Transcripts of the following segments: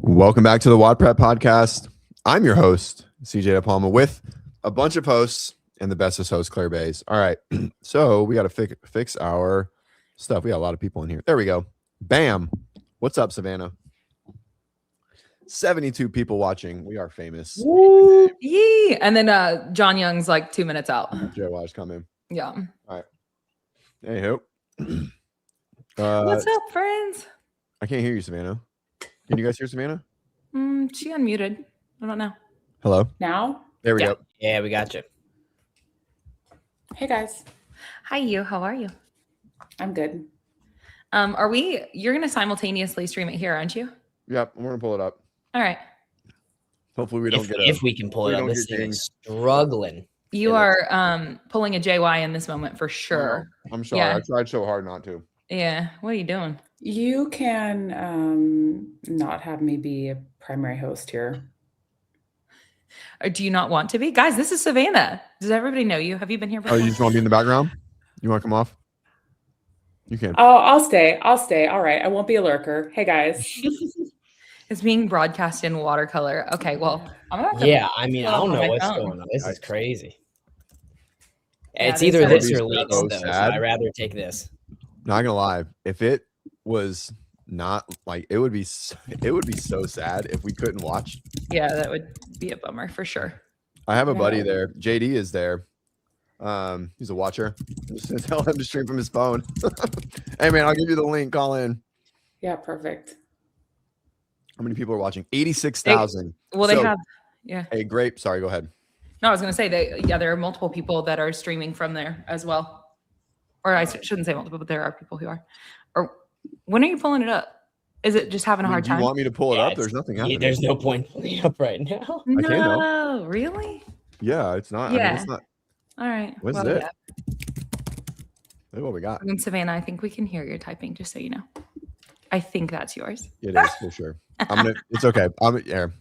Welcome back to the Wad Prep podcast. I'm your host, CJ De Palma, with a bunch of hosts and the bestest host, Claire Bays. All right, so we got to fix our stuff. We got a lot of people in here. There we go. Bam. What's up, Savannah? 72 people watching. We are famous. Woo! Yee! And then John Young's like 2 minutes out. Joe Watch coming. Yeah. All right. Hey, hope. What's up, friends? I can't hear you, Savannah. Can you guys hear Savannah? She unmuted. I don't know. Hello. Now? There we go. Yeah, we got you. Hey, guys. Hi, you. How are you? I'm good. You're going to simultaneously stream it here, aren't you? Yep. We're going to pull it up. All right. Hopefully we don't if we can pull it up. This thing is struggling. You are pulling a JY in this moment for sure. I'm sorry. Yeah. I tried so hard not to. Yeah. What are you doing? You can not have me be a primary host here. Or do you not want to be? Guys, this is Savannah. Does everybody know you? Have you been here before? Oh, you just want to be in the background? You want to come off? You can. Oh, I'll stay. All right. I won't be a lurker. Hey, guys. It's being broadcast in watercolor. Okay, well, I'm gonna I don't know what's going on. This is crazy. Yeah, it's either this or so leaks, though. So I'd rather take this. Not gonna lie, if it was not like it would be so sad if we couldn't watch. Yeah, that would be a bummer for sure. I have a buddy there. JD is there. He's a watcher. I'm just gonna tell him to stream from his phone. Hey man, I'll give you the link. Call in. Yeah, perfect. How many people are watching? 86,000. They have. Yeah. Hey, great. Sorry, go ahead. No, I was gonna say there are multiple people that are streaming from there as well. Or I shouldn't say multiple, but there are people who are. Or when are you pulling it up? Is it just having a hard time? Do you want me to pull it up? There's nothing happening. There's no point pulling it up right now. No, really? Yeah, it's not. Yeah. I mean, it's not. All right. What's it? Look what we got. And Savannah, I think we can hear your typing, just so you know. I think that's yours. It is for sure. It's okay. I'm here.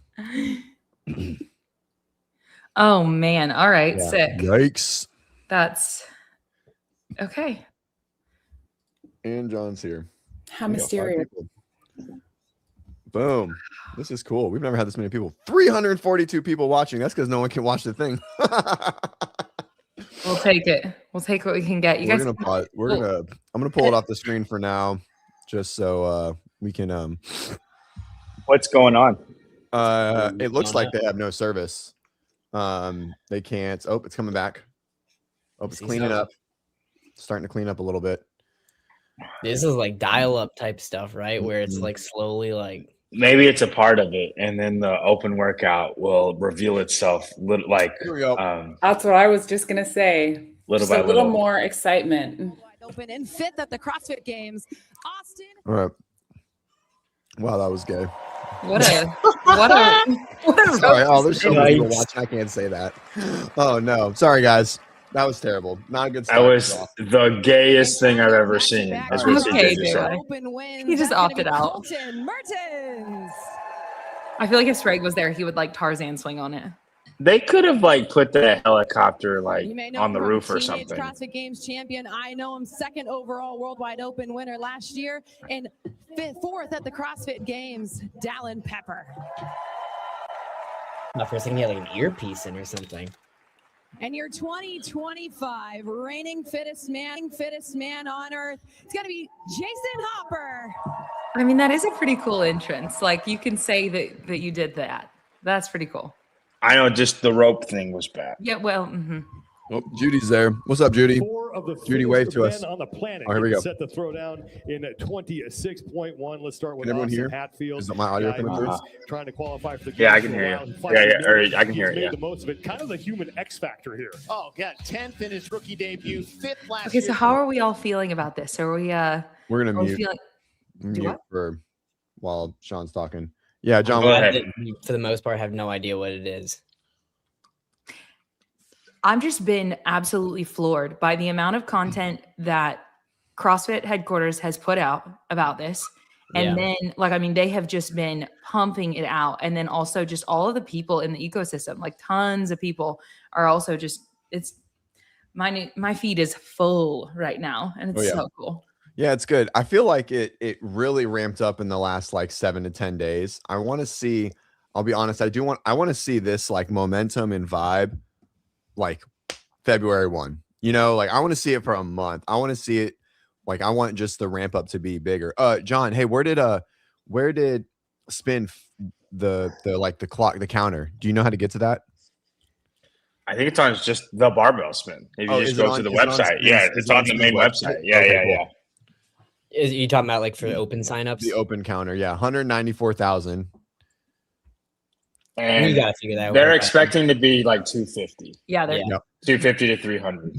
Oh man. All right. Yeah. Sick. Yikes. That's okay. And John's here. How mysterious. Boom. This is cool. We've never had this many people. 342 people watching. That's because no one can watch the thing. We'll take it. We'll take what we can get. I'm gonna pull it off the screen for now, just so we can What's going on? It looks like they have no service. They can't. Oh, it's coming back. Oh, it's cleaning up. Starting to clean up a little bit. This is like dial-up type stuff, right? Where it's like slowly like. Maybe it's a part of it, and then the open workout will reveal itself. Like here we go. That's what I was just gonna say. Little by a little more excitement. Open and fifth at the CrossFit Games, Austin. All right. Wow, that was gay. What a Sorry. Oh, there's so many people watching. I can't say that. Oh no. Sorry, guys. That was terrible. Not a good start. That was the gayest thing I've ever seen. That's what Okay, He just opted out. Mertens. I feel like if Sprague was there, he would like Tarzan swing on it. They could have like put the helicopter like You may know on the him, roof or teenage something. CrossFit Games champion. I know him, second overall Worldwide Open winner last year, and fourth at the CrossFit Games, Dallin Pepper. I was thinking he had like an earpiece in or something. And your 2025 reigning fittest man on earth, it's going to be Jason Hopper. I mean, that is a pretty cool entrance. Like you can say that you did that. That's pretty cool. I know, just the rope thing was bad. Yeah, well, mm-hmm. Oh, Judy's there. What's up, Judy? Judy, wave to us. On the planet. Oh, here we go. Set the throw down in 26.1. Let's start with Can everyone hear? Hatfield. Is my audio coming through? Trying to qualify for the Yeah, I can hear you. I can hear it. Yeah. The most of it. Kind of the human X factor here. Oh, got 10 finished rookie debut, 5th last Okay, year. so how are we all feeling about this? Are we We're gonna mute for while Sean's talking. Yeah, John. Go ahead. For the most part, have no idea what it is. I've just been absolutely floored by the amount of content that CrossFit headquarters has put out about this. And then, they have just been pumping it out. And then also just all of the people in the ecosystem, like tons of people are also just, my feed is full right now. And it's so cool. Yeah, it's good. I feel like it really ramped up in the last like 7 to 10 days. I want to see, I'll be honest, I want to see this like momentum and vibe like February 1. You know, like I want to see it for a month. I want to see it like I want just the ramp up to be bigger. John, hey, where did spin the like the counter? Do you know how to get to that? I think it's on just the barbell spin. If you just go to the website. It's on the main website. Yeah, Okay, yeah, cool. yeah. Is you talking about like for open signups? The open counter, yeah, 194,000. And you gotta figure that they're out. expecting to be like 250. Yeah, they're Yeah. 250 to 300.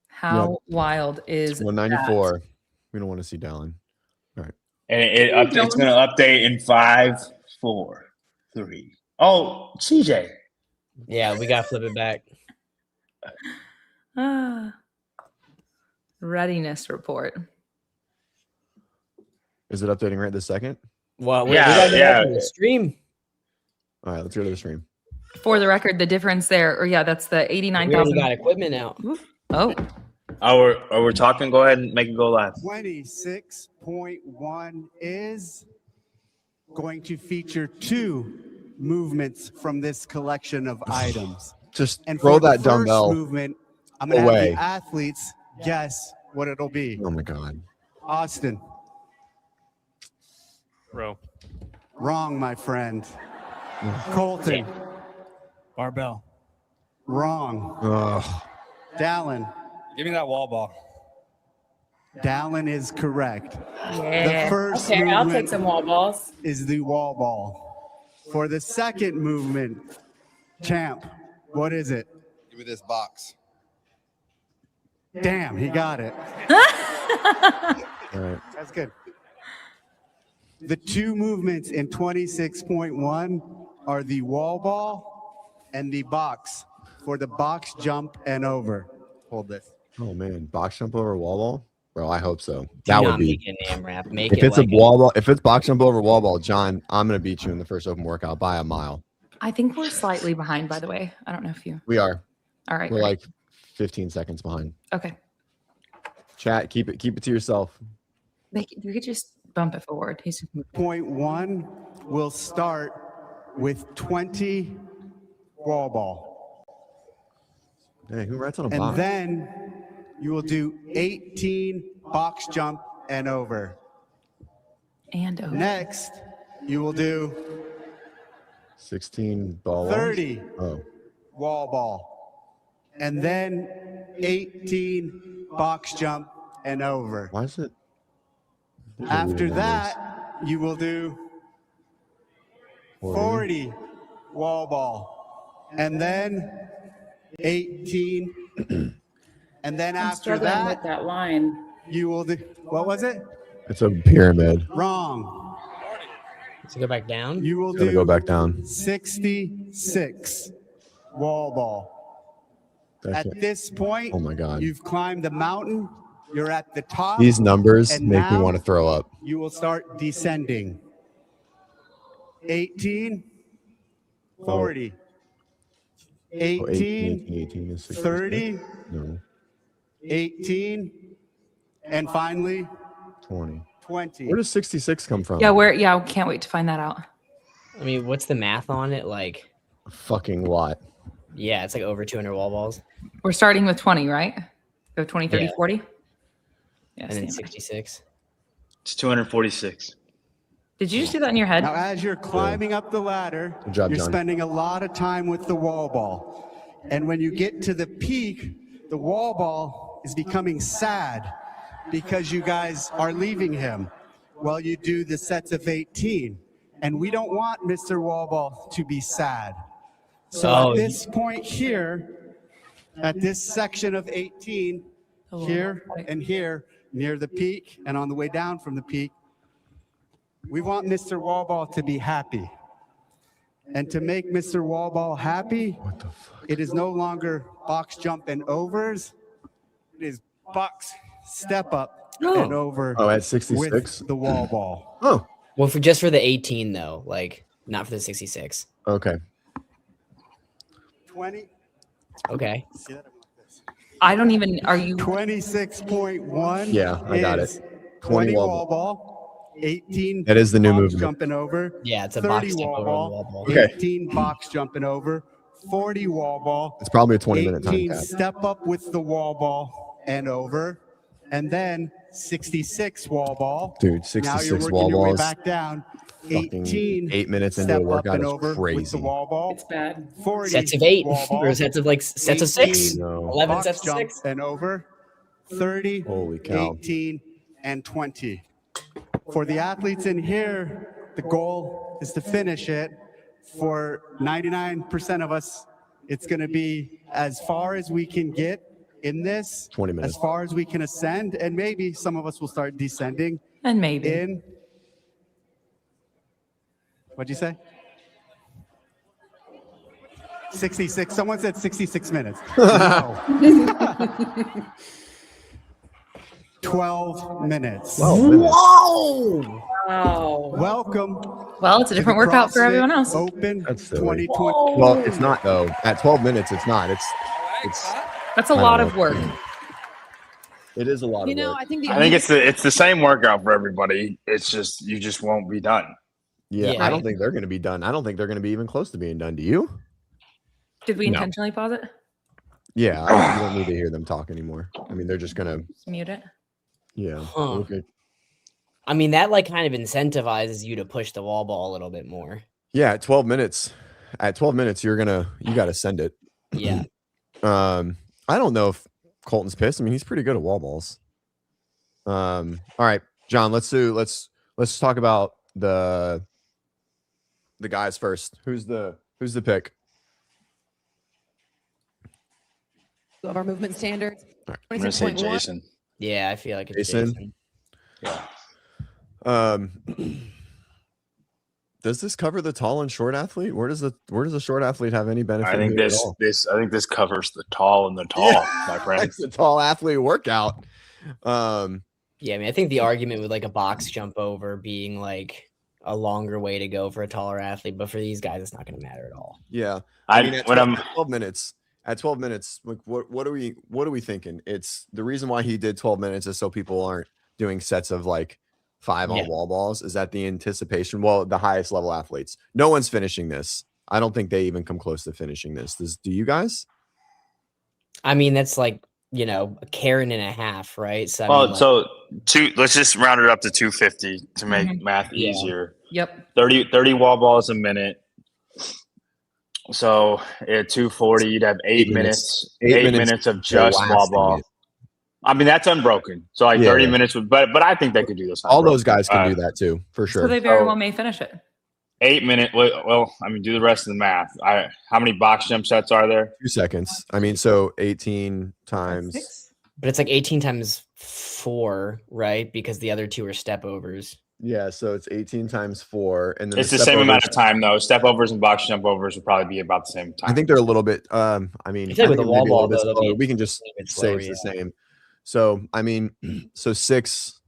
how wild is 194. We don't want to see Dallin. And it's going to update in 5, 4, 3. Oh, CJ. Yeah, we gotta flip it back. Readiness report. Is it updating right this second? Well, we Yeah, gotta go yeah. back to the stream. All right, let's go to the stream. For the record, the difference there, or yeah, that's the We already 89,000. got equipment out. Oh, We're talking. Go ahead and make it go live. 26.1 is going to feature 2 movements from this collection of items. Just And throw for the that dumbbell first movement, I'm going to away. have the athletes guess what it'll be. Oh my God. Austin. Row. Wrong, my friend. Colton. Barbell. Wrong. Ugh. Dallin. Give me that wall ball. Dallin is correct. yeah. The first Okay, I'll take movement some wall balls. is the wall ball. For the second movement, champ, what is it? Give me this box. Damn, he got it. All right. That's good. The 2 movements in 26.1 are the wall ball and the box for the box jump and over. Hold this. Oh man, box jump over wall ball, bro. I hope so. Do That would not be. make it an AMRAP. Make If it it's like a wall ball, if it's box jump over wall ball, John, I'm gonna beat you in the first open workout by a mile. I think we're slightly behind, by the way. I don't know if you. We are. All right. We're great. like 15 seconds behind. Okay. Chat, keep it to yourself. We could just bump it forward. He's just moving. Point 1 will start with 20 wall ball. Hey, who writes on a And box? then you will do 18 box jump and over. And over. Next, you will do 16 ball. 30 Oh, wall ball. And then 18 box jump and over. why is it? These are After weird numbers. that, you will do 40 wall ball. And then 18. And then I'm after struggling with that, that line. you will do, what was it? It's a pyramid. Wrong. to go back down. You will Gotta do go back down. 66 wall ball. That's At it. this point, Oh my God. you've climbed the mountain. You're at the top. These numbers And make me now- want to throw up. You will start descending. 18, 40, Oh, 18, 18, 18 is 66. 30, No, 18, and finally 20. 20. Where does 66 come from? Yeah, I can't wait to find that out. I mean, what's the math on it? Like, A fucking lot. yeah, it's like over 200 wall balls, We're starting with 20, right? Go 20, 30, Yeah. 40? Yeah. and then stand by. 66. It's 246. Did you just do that in your head? Now, as you're climbing up the ladder, Good job, you're John. spending a lot of time with the wall ball. And when you get to the peak, the wall ball is becoming sad because you guys are leaving him while you do the sets of 18. And we don't want Mr. Wall Ball to be sad. So Oh, at this point here, at this section of 18, here and here, near the peak and on the way down from the peak, we want Mr. Wallball to be happy. And to make Mr. Wallball happy, What the fuck? it is no longer box jump and overs. It is box step up and over Oh, at 66? with the wall ball. Oh, Well, just for the 18 though, like not for the 66. okay. 20. Okay. See that? I'm like this. I don't even. Are you? 26.1. Yeah, I got it. is 20 20 wall wall ball, 18. That is the new box movement. jumping over. Yeah, it's a 30 box jump wall over the ball, wall ball. Okay. 18 box jumping over, 40 wall ball. It's probably a 20-minute time 18 cap. step up with the wall ball and over, and then 66 wall ball. Dude, Now 66 you're working wall your way balls. back down. Fucking 18 8 minutes into step a workout up and is over with the crazy. wall ball. It's bad. 40 Sets of 8 wall ball, or sets of 6, 18 No. 11 box sets of jump 6. and over, 30, Holy cow. 18, and 20. For the athletes in here, the goal is to finish it. For 99% of us, it's going to be as far as we can get in this, 20 minutes. as far as we can ascend, and maybe some of us will start descending And maybe. in, what'd you say? 66. Someone said 66 minutes. No. 12 minutes. 12 minutes. Whoa! Wow. Welcome Well, it's a to the different workout for CrossFit everyone else. Open That's silly. 2020. Well, it's not though. At 12 minutes, it's not. It's That's a I lot don't of know. work. It is a lot You of know, work. I think it's the same workout for everybody. It's just you just won't be done. Yeah, Yeah. I don't think they're going to be done. I don't think they're going to be even close to being done. Do you? Did we No. intentionally pause it? Yeah, you don't need to hear them talk anymore. I mean, they're just going to, Just mute it. yeah. Huh. Okay. I mean, that like kind of incentivizes you to push the wall ball a little bit more. Yeah, at 12 minutes, you got to send it. Yeah. I don't know if Colton's pissed. I mean, he's pretty good at wall balls. All right, John, let's talk about the guys first. Who's the pick? of our movement standards. All right. I'm gonna say 26.1. Jason. Yeah, I feel like it's Jason? Jason. Yeah. Does this cover the tall and short athlete? Where does the short athlete have any benefit? I think here at this all? I think this covers the tall and the tall, my friend. It's the tall athlete workout. Yeah, I mean, I think the argument with like a box jump over being like a longer way to go for a taller athlete, but for these guys, it's not going to matter at all. Yeah, I mean, at when 12, I'm 12 minutes. At 12 minutes, like what are we thinking? It's the reason why he did 12 minutes is so people aren't doing sets of like 5 on wall balls. Is that the anticipation? Well, the highest level athletes, no one's finishing this. I don't think they even come close to finishing this. Do you guys? I mean, that's like, you know, a Karen and a half, right? So, I well, mean, like, so let's just round it up to 250 to make math Yeah. easier. Yep. 30 wall balls a minute. So at 240, you'd have 8 minutes. 8 minutes of just wall ball. I mean, that's unbroken. So like 30 minutes would, but I think they could do this. All those guys can do that too, for sure. So they very well may finish it. 8 minute. Well, I mean, do the rest of the math. How many box jump sets are there? 2 seconds. I mean, so 18 times. but it's like 18 times 4, right? Because the other 2 are step overs. Yeah, so it's 18 times 4, and then It's the same amount of time though. Step overs and box jump overs would probably be about the same time. I think they're a little bit. I mean, I think with it the may wall be a ball, little bit though, they'll slower. be We can just a bit say slower, it's the yeah. same. So I mean, so 6,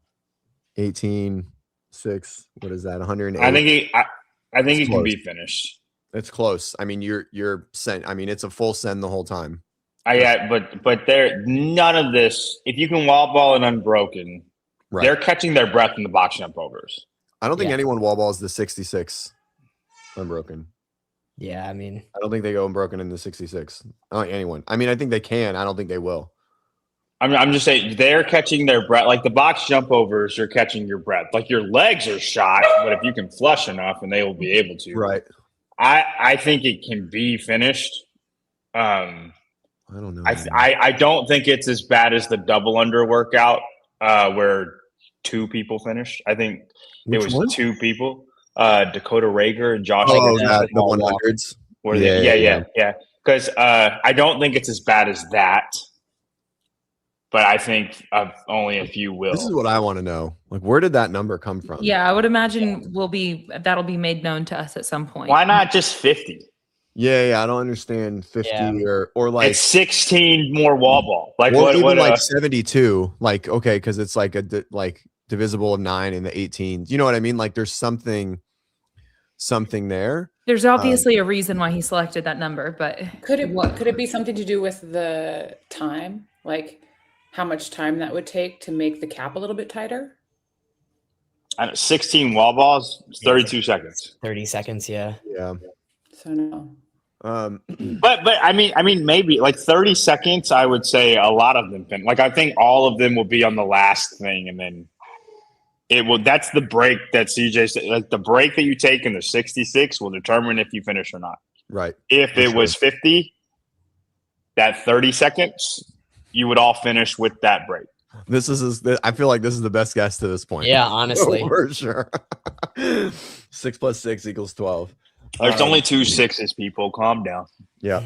18, 6. What is that? 108. I think it can close. be finished. It's close. I mean, you're sent. I mean, it's a full send the whole time. But there none of this. If you can wall ball and unbroken, Right. they're catching their breath in the box jump overs. I don't think Yeah. anyone wall balls the 66 unbroken. Yeah, I mean, I don't think they go unbroken in the 66. I don't think anyone. I mean, I think they can. I don't think they will. I'm just saying they're catching their breath. Like the box jump overs, you're catching your breath. Like your legs are shot, but if you can flush enough, and they will be able to. Right. I think it can be finished. I don't know. I don't think it's as bad as the double under workout where 2 people finished. I think Which it was one? 2 people. Dakota Rager and Josh. Oh, Hickerson. the 100s. Yeah. Because I don't think it's as bad as that, but I think only a few will. This is what I want to know. Like, where did that number come from? Yeah, I would imagine that'll be made known to us at some point. Why not just 50? Yeah. I don't understand 50 or like It's 16 more wall ball. Like or what? even What? like 72. Like okay, because it's like like divisible of 9 in the 18s. You know what I mean? Like there's something there. There's obviously a reason why he selected that number, but Could it be something to do with the time? Like how much time that would take to make the cap a little bit tighter? I don't know, 16 wall balls, 32 seconds. 30 seconds, yeah. Yeah. So no. But I mean maybe like 30 seconds. I would say a lot of them like I think all of them will be on the last thing, and then it will. That's the break that CJ said. Like the break that you take in the 66 will determine if you finish or not. Right. If it was 50, that 30 seconds, you would all finish with that break. I feel like this is the best guess to this point. Yeah, honestly. For sure. 6 + 6 = 12. There's only 2 6s, people. Calm down. Yeah.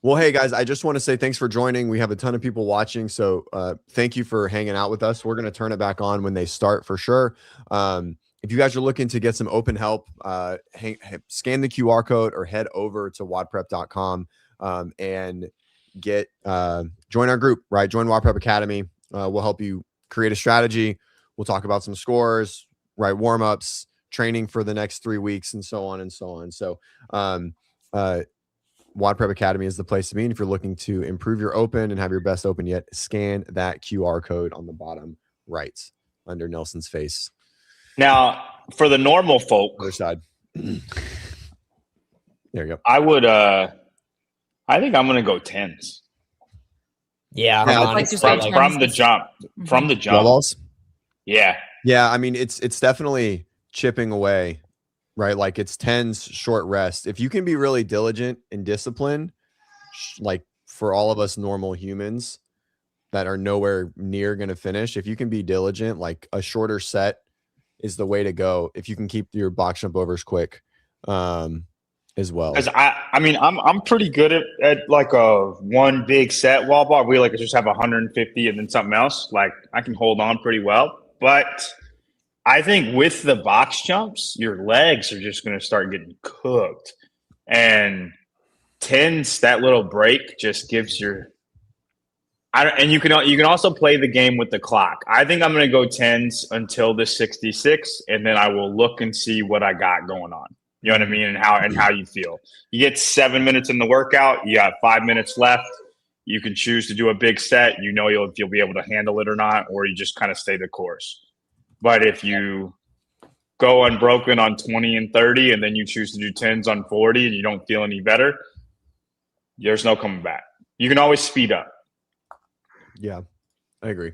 Well, hey guys, I just want to say thanks for joining. We have a ton of people watching, so thank you for hanging out with us. We're going to turn it back on when they start for sure. If you guys are looking to get some open help, scan the QR code or head over to WODprep.com and get join our group, right? Join WAD Prep Academy. We'll help you create a strategy. We'll talk about some scores, right? Warm-ups, training for the next 3 weeks, and so on and so on. So WAD Prep Academy is the place to be. And if you're looking to improve your open and have your best open yet, scan that QR code on the bottom right under Nelson's face. Now, for the normal folk, Other side. There you go. I would I think I'm gonna go 10s. Yeah, honestly, from the jump. From the jump. Wall balls? Yeah. Yeah, I mean it's definitely chipping away, right? Like it's 10s short rest. If you can be really diligent and disciplined, like for all of us normal humans that are nowhere near going to finish, if you can be diligent, like a shorter set is the way to go. If you can keep your box jump overs quick as well. Because I mean I'm pretty good at like a one big set wall ball. We like just have 150 and then something else. Like I can hold on pretty well, but I think with the box jumps, your legs are just going to start getting cooked. And 10s, that little break just gives your and you can also play the game with the clock. I think I'm going to go 10s until the 66, and then I will look and see what I got going on. You know what I mean? And how you feel. You get 7 minutes in the workout, you got 5 minutes left. You can choose to do a big set. You know if you'll be able to handle it or not, or you just kind of stay the course. But if you go unbroken on 20 and 30 and then you choose to do 10s on 40 and you don't feel any better, there's no coming back. You can always speed up. Yeah, I agree.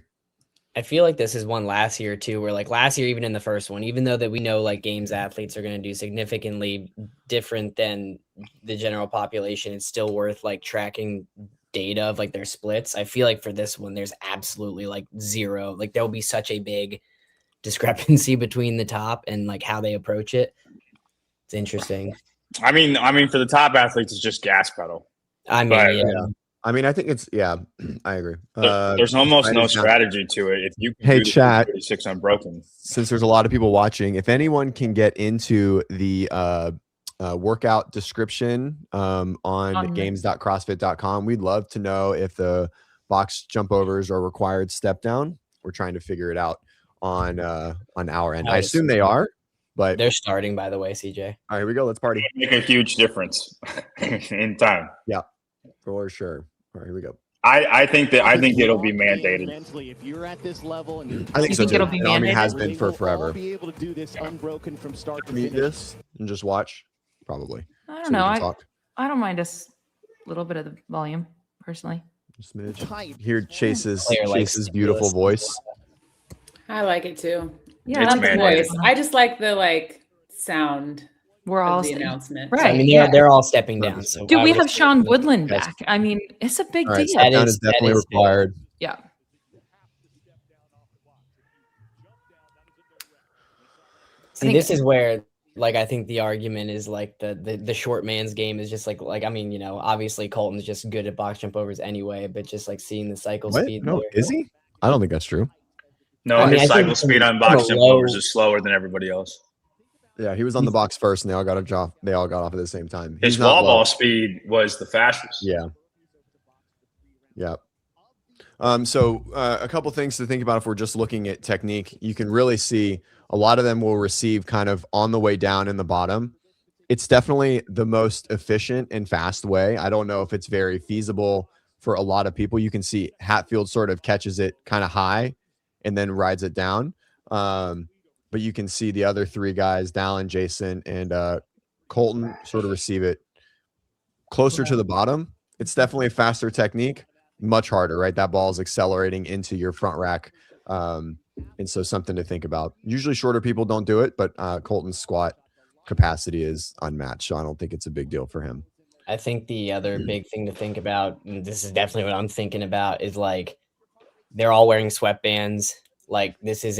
I feel like this is one last year too, where like last year, even in the first one, even though that we know like games athletes are going to do significantly different than the general population, it's still worth like tracking data of like their splits. I feel like for this one, there's absolutely like zero. Like there'll be such a big discrepancy between the top and like how they approach it. It's interesting. I mean, for the top athletes, it's just gas pedal. I mean, but, yeah. I mean, I think it's I agree. There's almost no strategy to it. If you can hey do chat, 36 unbroken. Since there's a lot of people watching, if anyone can get into the workout description on games.crossfit.com, we'd love to know if the box jump overs are required step down. We're trying to figure it out on our end. I assume they are, but they're starting, by the way, CJ. All right, here we go. Let's party. Make a huge difference in time. Yeah, for sure. All right, here we go. I think it'll be mandated. Mentally, if you're at this level and I think so too. It'll be I mean, it mandated? has been for forever. be able to do this unbroken from start to Read finish. this and just watch, probably. I don't So we know. can talk. I don't mind a little bit of the volume, personally. A smidge. Tight. Hear Chase's Player likes beautiful stimulus. voice. I like it too. Yeah, It's Not the mandated. voice. I just like the sound we're all of the saying- announcement. Right. I mean, yeah. they're all stepping down. So Dude, why we would have it- Sean Woodland Yes. back. I mean, it's a big All right, deal. step down is- is definitely that is big. required. Yeah. See, this is where, like, I think the argument is like the short man's game is just like I mean, you know, obviously Colton's just good at box jump overs anyway, but just like seeing the cycle What? speed. No, there. is he? I don't think that's true. No, I mean, I his think cycle speed on from box a jump low- overs is slower than everybody else. Yeah, he was on the box first, and they all got off at the same time. His He's not wall low. ball speed was the fastest. Yeah. Yeah. So a couple things to think about if we're just looking at technique. You can really see a lot of them will receive kind of on the way down in the bottom. It's definitely the most efficient and fast way. I don't know if it's very feasible for a lot of people. You can see Hatfield sort of catches it kind of high and then rides it down. But you can see the other three guys, Dallin, Jason, and Colton, sort of receive it closer to the bottom. It's definitely a faster technique, much harder, right? That ball is accelerating into your front rack. And so something to think about. Usually shorter people don't do it, but Colton's squat capacity is unmatched. So I don't think it's a big deal for him. I think the other big thing to think about, and this is definitely what I'm thinking about, is like they're all wearing sweatbands. Like this is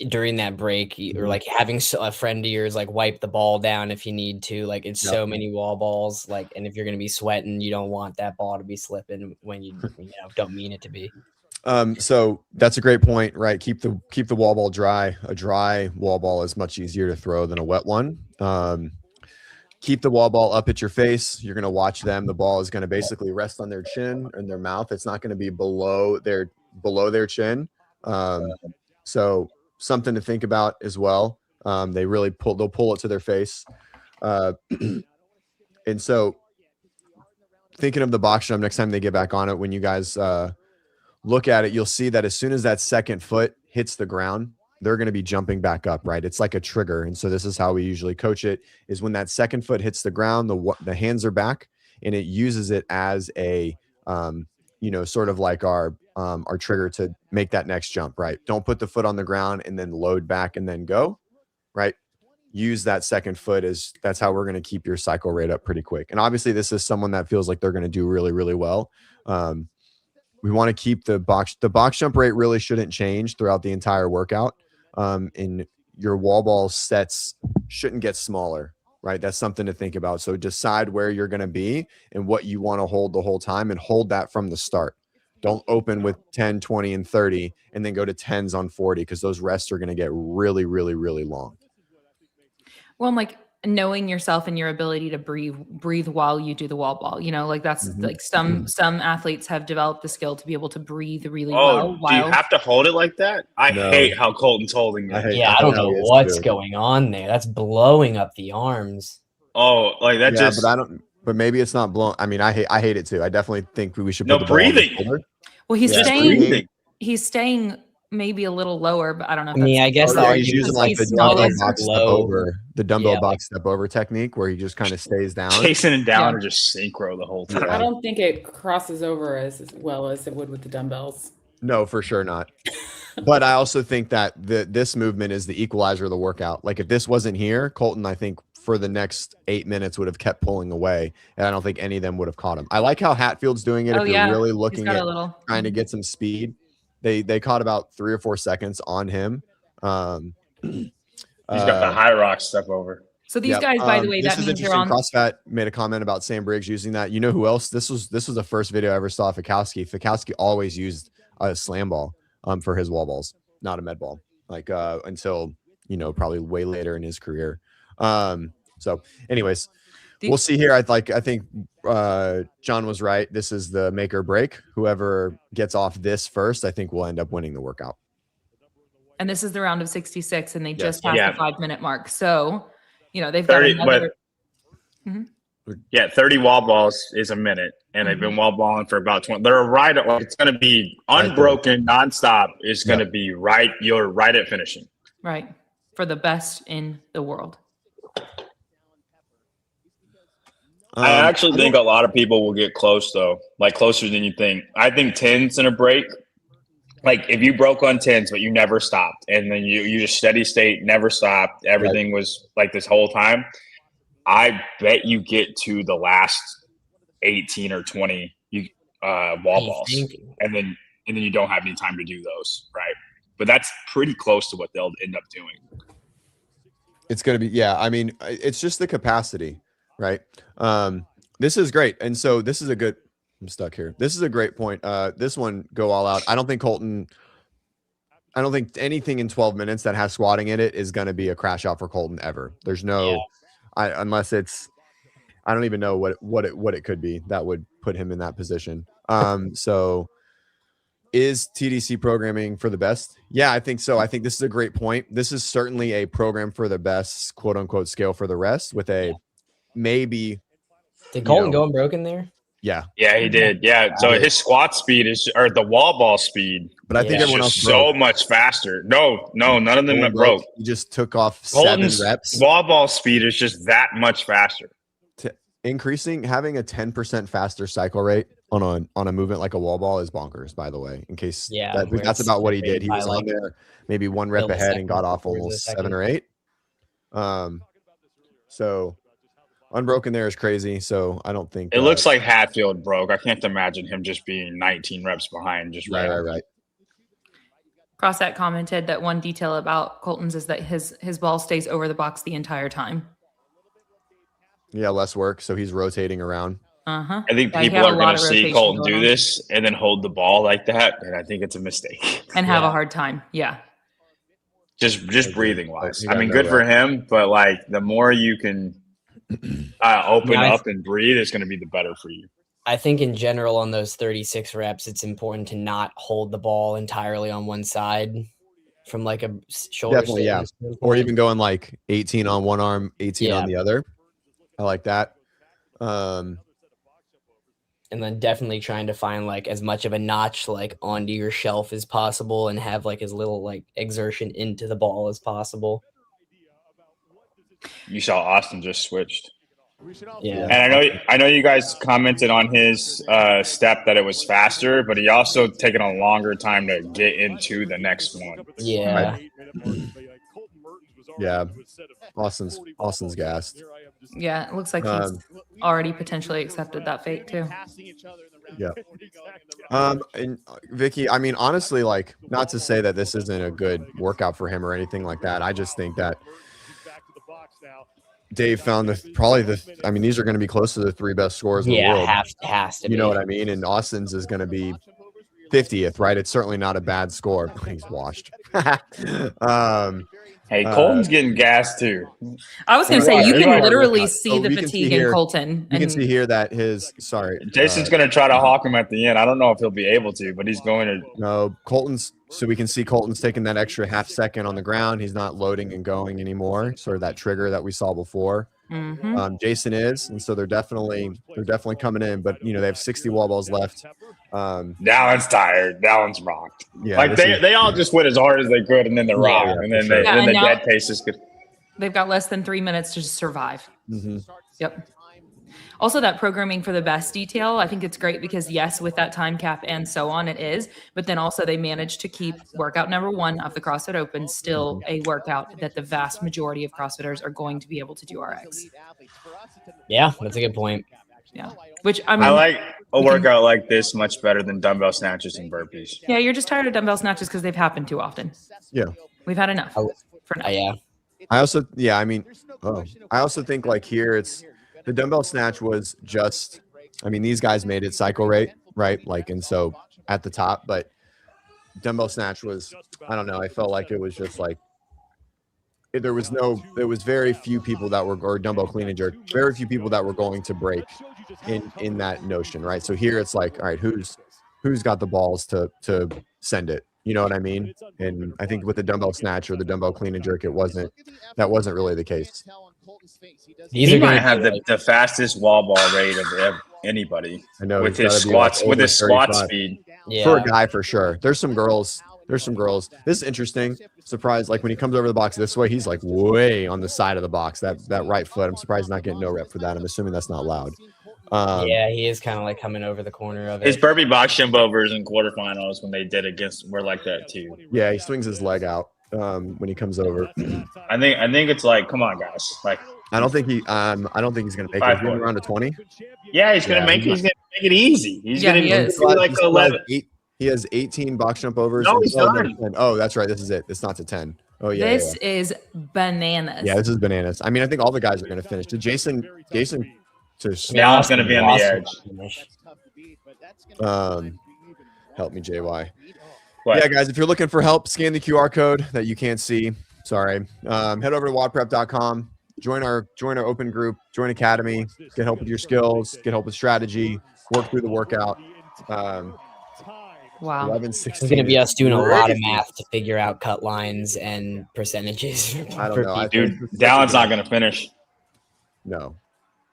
during that break, or like having a friend of yours like wipe the ball down if you need to. Like it's so many wall balls. Like, and if you're gonna be sweating, you don't want that ball to be slipping when you don't mean it to be. So that's a great point, right? Keep the wall ball dry. A dry wall ball is much easier to throw than a wet one. Keep the wall ball up at your face. You're going to watch them. The ball is going to basically rest on their chin and their mouth. It's not going to be below their chin. So something to think about as well. They'll pull it to their face. And so thinking of the box jump next time they get back on it, when you guys look at it, you'll see that as soon as that second foot hits the ground, they're going to be jumping back up, right? It's like a trigger. And so this is how we usually coach it, is when that second foot hits the ground, the hands are back, and it uses it as a, sort of like our trigger to make that next jump, right? Don't put the foot on the ground and then load back and then go, right? Use that second foot that's how we're going to keep your cycle rate up pretty quick. And obviously this is someone that feels like they're going to do really, really well. We want to keep the box jump rate really shouldn't change throughout the entire workout. And your wall ball sets shouldn't get smaller, right? That's something to think about. So decide where you're going to be and what you want to hold the whole time, and hold that from the start. Don't open with 10, 20, and 30 and then go to 10s on 40, because those rests are going to get really, really, really long. Well, I'm like, knowing yourself and your ability to breathe while you do the wall ball, like that's like some athletes have developed the skill to be able to breathe really well. Do you have to hold it like that? I hate how Colton's holding it. I don't know what's going on there. That's blowing up the arms. Oh, like that just. But maybe it's not blown. I mean, I hate it too. I definitely think we should put the breathing. Ball on the well, he's staying maybe a little lower, but I don't know. I guess he's using like the dumbbell box step over technique, where he just kind of stays down. Chasing it down or just synchro the whole time. I don't think it crosses over as well as it would with the dumbbells. No, for sure not. But I also think that this movement is the equalizer of the workout. Like if this wasn't here, Colton, I think for the next 8 minutes would have kept pulling away, and I don't think any of them would have caught him. I like how Hatfield's doing it. If you're really looking at trying to get some speed. They caught about 3 or 4 seconds on him. He's got the high rock step over. So these guys, by the way, that means you're on. CrossFit made a comment about Sam Briggs using that. You know who else? This was the first video I ever saw of Fikowski. Fikowski always used a slam ball for his wall balls, not a med ball. Like until probably way later in his career. So, anyways. We'll see here. I think John was right. This is the make or break. Whoever gets off this first, I think will end up winning the workout. And this is the round of 66, and they just passed the 5-minute mark. So, they've got 30, another. 30 wall balls is a minute, and they've been wall balling for about 20. They're right at, it's going to be unbroken, nonstop. It's going to be right. You're right at finishing. Right. For the best in the world. I actually think a lot of people will get close, though, like closer than you think. I think 10s in a break, like if you broke on 10s, but you never stopped, and then you just steady state, never stopped, everything was like this whole time, I bet you get to the last 18 or 20 wall balls, and then you don't have any time to do those, right? But that's pretty close to what they'll end up doing. It's going to be, I mean, it's just the capacity. Right. This is great. And so this is I'm stuck here. This is a great point. This one, go all out. I don't think anything in 12 minutes that has squatting in it is going to be a crash out for Colton ever. There's no, unless it's, I don't even know what it could be that would put him in that position. So is TDC programming for the best? Yeah, I think so. I think this is a great point. This is certainly a program for the best, quote unquote, scale for the rest with a, maybe did Colton go unbroken there? Yeah. Yeah, he did. Yeah. So his squat speed or the wall ball speed. But I think is everyone else just broke. so much faster. No, none of them broke. He just took off Colton's 7 reps. wall ball speed is just that much faster. Having a 10% faster cycle rate on a movement like a wall ball is bonkers, by the way, in case that's about what he did. He was on there maybe 1 rep ahead and got off almost 7 or 8. So unbroken there is crazy. So I don't think it looks like Hatfield broke. I can't imagine him just being 19 reps behind. Just right. Crossat commented that one detail about Colton's is that his ball stays over the box the entire time. Yeah, less work. So he's rotating around. I think people are going to see Colton do this and then hold the ball like that, and I think it's a mistake. And have a hard time. Yeah. Just breathing wise. I mean, good for him, but like the more you can open up and breathe, it's going to be the better for you. I think in general on those 36 reps, it's important to not hold the ball entirely on one side from like a shoulder. Definitely, yeah. Or even going like 18 on one arm, 18 on the other. I like that. And then definitely trying to find like as much of a notch like onto your shelf as possible and have like as little like exertion into the ball as possible. You saw Austin just switched. Yeah. And I know you guys commented on his step that it was faster, but he also taken a longer time to get into the next one. Yeah. Yeah. Austin's gassed. Yeah, it looks like he's already potentially accepted that fate too. Yeah. And Vicky, I mean, honestly, like, not to say that this isn't a good workout for him or anything like that. I just think that Dave found these are going to be close to the 3 best scores in the world. Has to be. You know what I mean? And Austin's is going to be 50th, right? It's certainly not a bad score. He's washed. Hey, Colton's getting gassed too. I was going to say, you can literally see the fatigue in Colton. You can see here that Jason's going to try to hawk him at the end. I don't know if he'll be able to, but he's going to. No, so we can see Colton's taking that extra half second on the ground. He's not loading and going anymore. Sort of that trigger that we saw before. Mm-hmm. Jason is, and so they're definitely coming in, but they have 60 wall balls left. Dallon's tired. Dallon's rocked. Yeah, like they all just went as hard as they could, and then they're rocked, and then the dead pace is good. They've got less than 3 minutes to survive. Mm-hmm. Yep. Also, that programming for the best detail, I think it's great because yes, with that time cap and so on, it is. But then also they managed to keep workout number 1 of the CrossFit Open still a workout that the vast majority of CrossFitters are going to be able to do RX. Yeah, that's a good point. Yeah, which I mean, I like a workout like this much better than dumbbell snatches and burpees. Yeah, you're just tired of dumbbell snatches because they've happened too often. Yeah, we've had enough for now. Yeah, I also think like here it's. The dumbbell snatch was just, these guys made it cycle rate, right? Like, and so at the top, but dumbbell snatch was, I don't know. I felt like it was just like, there was very few people that were, or dumbbell clean and jerk, very few people that were going to break in that notion, right? So here it's like, all right, who's got the balls to send it? You know what I mean? And I think with the dumbbell snatch or the dumbbell clean and jerk, that wasn't really the case. He might have the fastest wall ball rate of anybody. I know with his squats, with his squat speed. Yeah. For a guy, for sure. There's some girls. This is interesting. Surprised, like when he comes over the box this way, he's like way on the side of the box. That right foot. I'm surprised he's not getting no rep for that. I'm assuming that's not loud. Yeah, he is kind of like coming over the corner of it. His burpee box jump overs in quarterfinals when they did against were like that too. Yeah, he swings his leg out when he comes over. I think it's like, come on, guys. Like, I don't think he's gonna make it. He's around to 20. Yeah, he's gonna make it easy. He's gonna be like 11. He has 18 box jump overs. No, he's not. Oh, that's right. This is it. It's not to 10. Oh yeah. This is bananas. Yeah, this is bananas. I think all the guys are gonna finish. Did Jason now it's gonna be on the edge. Help me, JY. What? Yeah, guys, if you're looking for help, scan the QR code that you can't see. Sorry. Head over to WODprep.com. Join our open group. Join Academy. Get help with your skills. Get help with strategy. Work through the workout. Wow. 11, It's going to be us doing a lot of math to figure out cut lines and percentages. I don't know. Dude, Dallon's not going to finish. No.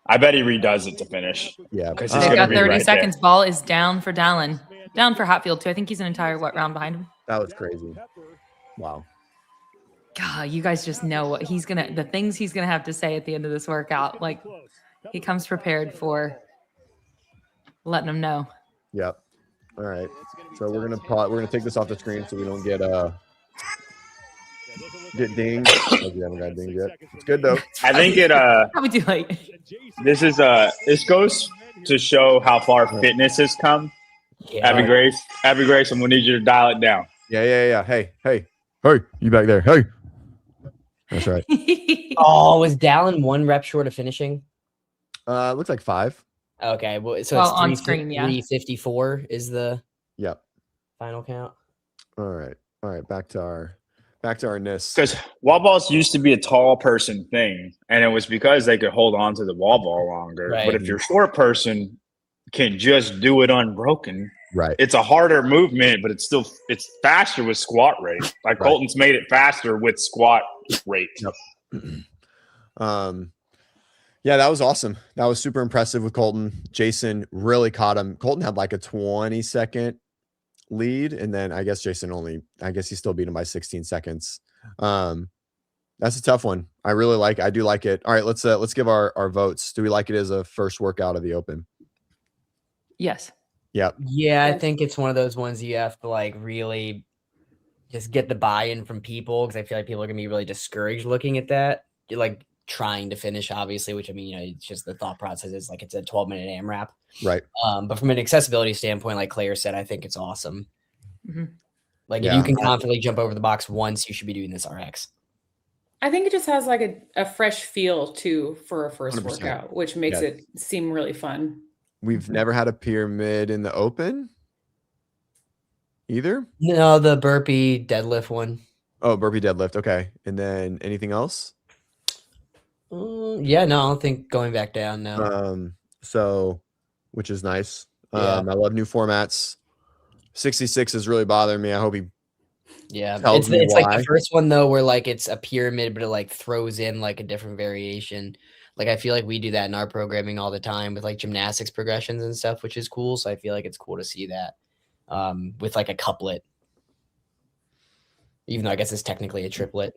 I bet he redoes it to finish. Yeah. Because They've he's gonna got be 30 right seconds. Ball is down for Dallin. Down for Hatfield, too. I think he's an entire round behind him. That was crazy. Wow. God, you guys just know what the things he's gonna have to say at the end of this workout. Like, he comes prepared for letting them know. Yep. All right. So we're gonna take this off the screen so we don't get dinged. Oh, we haven't got dinged yet. It's good though. I think it Probably too late. this goes to show how far fitness has come. Yeah. Abby Grace, I'm gonna need you to dial it down. Yeah. Hey, you back there? Hey. That's right. Oh, was Dallin 1 rep short of finishing? Looks like 5. Okay, well, so Well, it's on screen, yeah. 354 is the Yep. final count. All right. Back to our NIS. Because wall balls used to be a tall person thing, and it was because they could hold on to the wall ball longer. Right. But if your short person can just do it unbroken, Right. it's a harder movement, but it's faster with squat rate. Like Right. Colton's made it faster with squat rate. Yep. Yeah, that was awesome. That was super impressive with Colton. Jason really caught him. Colton had like a 20-second lead, and then I guess he still beat him by 16 seconds. That's a tough one. I do like it. All right, let's give our votes. Do we like it as a first workout of the Open? Yes. Yep. Yeah, I think it's one of those ones you have to like really just get the buy-in from people, because I feel like people are gonna be really discouraged looking at that. You're like trying to finish, obviously, which I mean, it's just the thought process is like it's a 12-minute AMRAP. Right. But from an accessibility standpoint, like Claire said, I think it's awesome. Mm-hmm. Like Yeah. if you can confidently jump over the box once, you should be doing this RX. I think it just has like a fresh feel too for a first 100%. workout, which makes Yeah. it seem really fun. We've never had a pyramid in the Open either. No, the burpee deadlift one. Oh, burpee deadlift. Okay. And then anything else? Yeah, no, I don't think going back down. No. So, which is nice. Yeah. I love new formats. 66 is really bothering me. I hope he Yeah, tells me it's like why. the first one though, where like it's a pyramid, but it like throws in like a different variation. Like I feel like we do that in our programming all the time with like gymnastics progressions and stuff, which is cool. So I feel like it's cool to see that with like a couplet, even though I guess it's technically a triplet.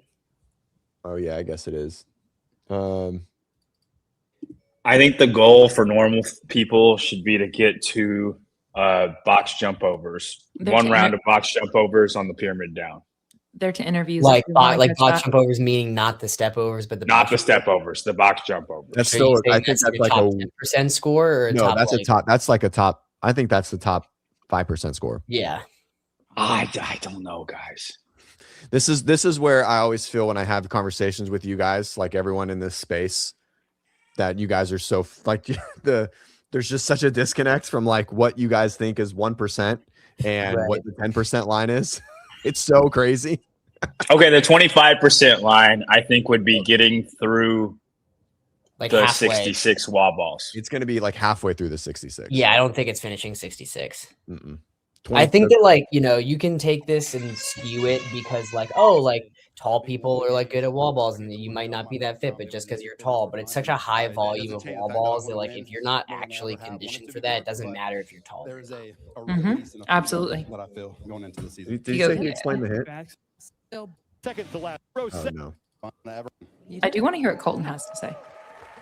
Oh yeah, I guess it is. I think the goal for normal people should be to get to box jump overs. They're One to round of box jump overs on the pyramid down. They're to interviews. Like if you wanna like catch box that. jump overs, meaning not the step overs, but the Not box the jump step overs, the box jump overs. That's Are you still. I saying think that's your like top a 10% score or a no. top, That's like, a top. That's like a top. I think that's the top 5% score. Yeah. I don't know, guys. This is where I always feel when I have conversations with you guys, like everyone in this space, that you guys are so like there's just such a disconnect from like what you guys think is 1% and Right. what the 10% line is. It's so crazy. Okay, the 25% line I think would be getting through Like the halfway. 66 wall balls. It's going to be like halfway through the 66. Yeah, I don't think it's finishing 66. Mm-mm. I think that like, you can take this and skew it because like, oh, like tall people are like good at wall balls and you might not be that fit, but just because you're tall, but it's such a high volume of wall balls that like, if you're not actually conditioned for that, it doesn't matter if you're tall. There's a Absolutely. what I feel going into the season. Did you say he explained the hit? So Second to last. Row Oh, six. no. I do want to hear what Colton has to say.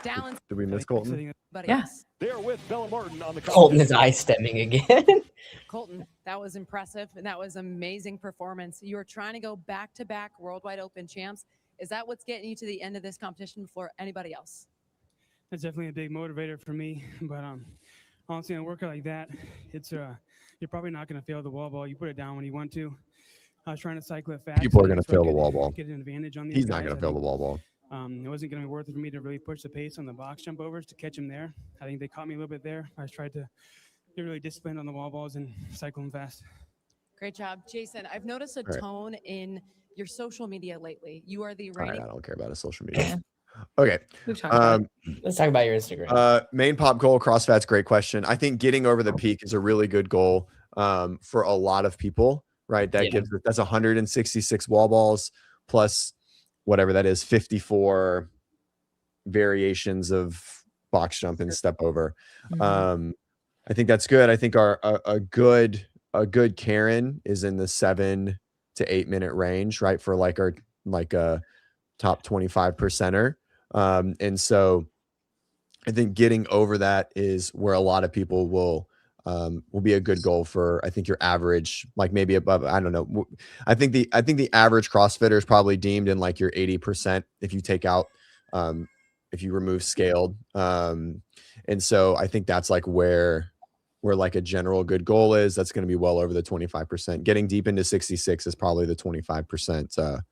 Dallin, Did we miss Colton? buddy. Yeah. There with Bella Martin on the Colton is eye stemming again. Colton, that was impressive and that was amazing performance. You were trying to go back-to-back Worldwide Open champs. Is that what's getting you to the end of this competition before anybody else? That's definitely a big motivator for me. But honestly, in a workout like that, it's you're probably not going to fail the wall ball. You put it down when you want to. I was trying to cycle it fast. People are going to so I fail the could wall ball. Get an advantage on these He's not guys. going I to fail the think, wall ball. It wasn't going to be worth it for me to really push the pace on the box jump overs to catch him there. I think they caught me a little bit there. I tried to get really disciplined on the wall balls and cycle them fast. Great job. Jason, I've noticed a right. tone in your social media lately. You are the All right, reigning I don't care about his social media. Okay. We've talked about it. Let's talk about your Instagram. Main pop goal, CrossFat's great question. I think getting over the peak is a really good goal for a lot of people, right? That Yeah. that's 166 wall balls plus whatever that is, 54 variations of box jump and step over. Mhm. I think that's good. I think a good Karen is in the 7 to 8 minute range, right? For like a top 25 percenter. And so I think getting over that is where a lot of people will be a good goal for, I think, your average, like maybe above, I don't know. I think the average CrossFitter is probably deemed in like your 80% if you take out, if you remove scaled. And so I think that's like where like a general good goal is. That's going to be well over the 25%. Getting deep into 66 is probably the 25%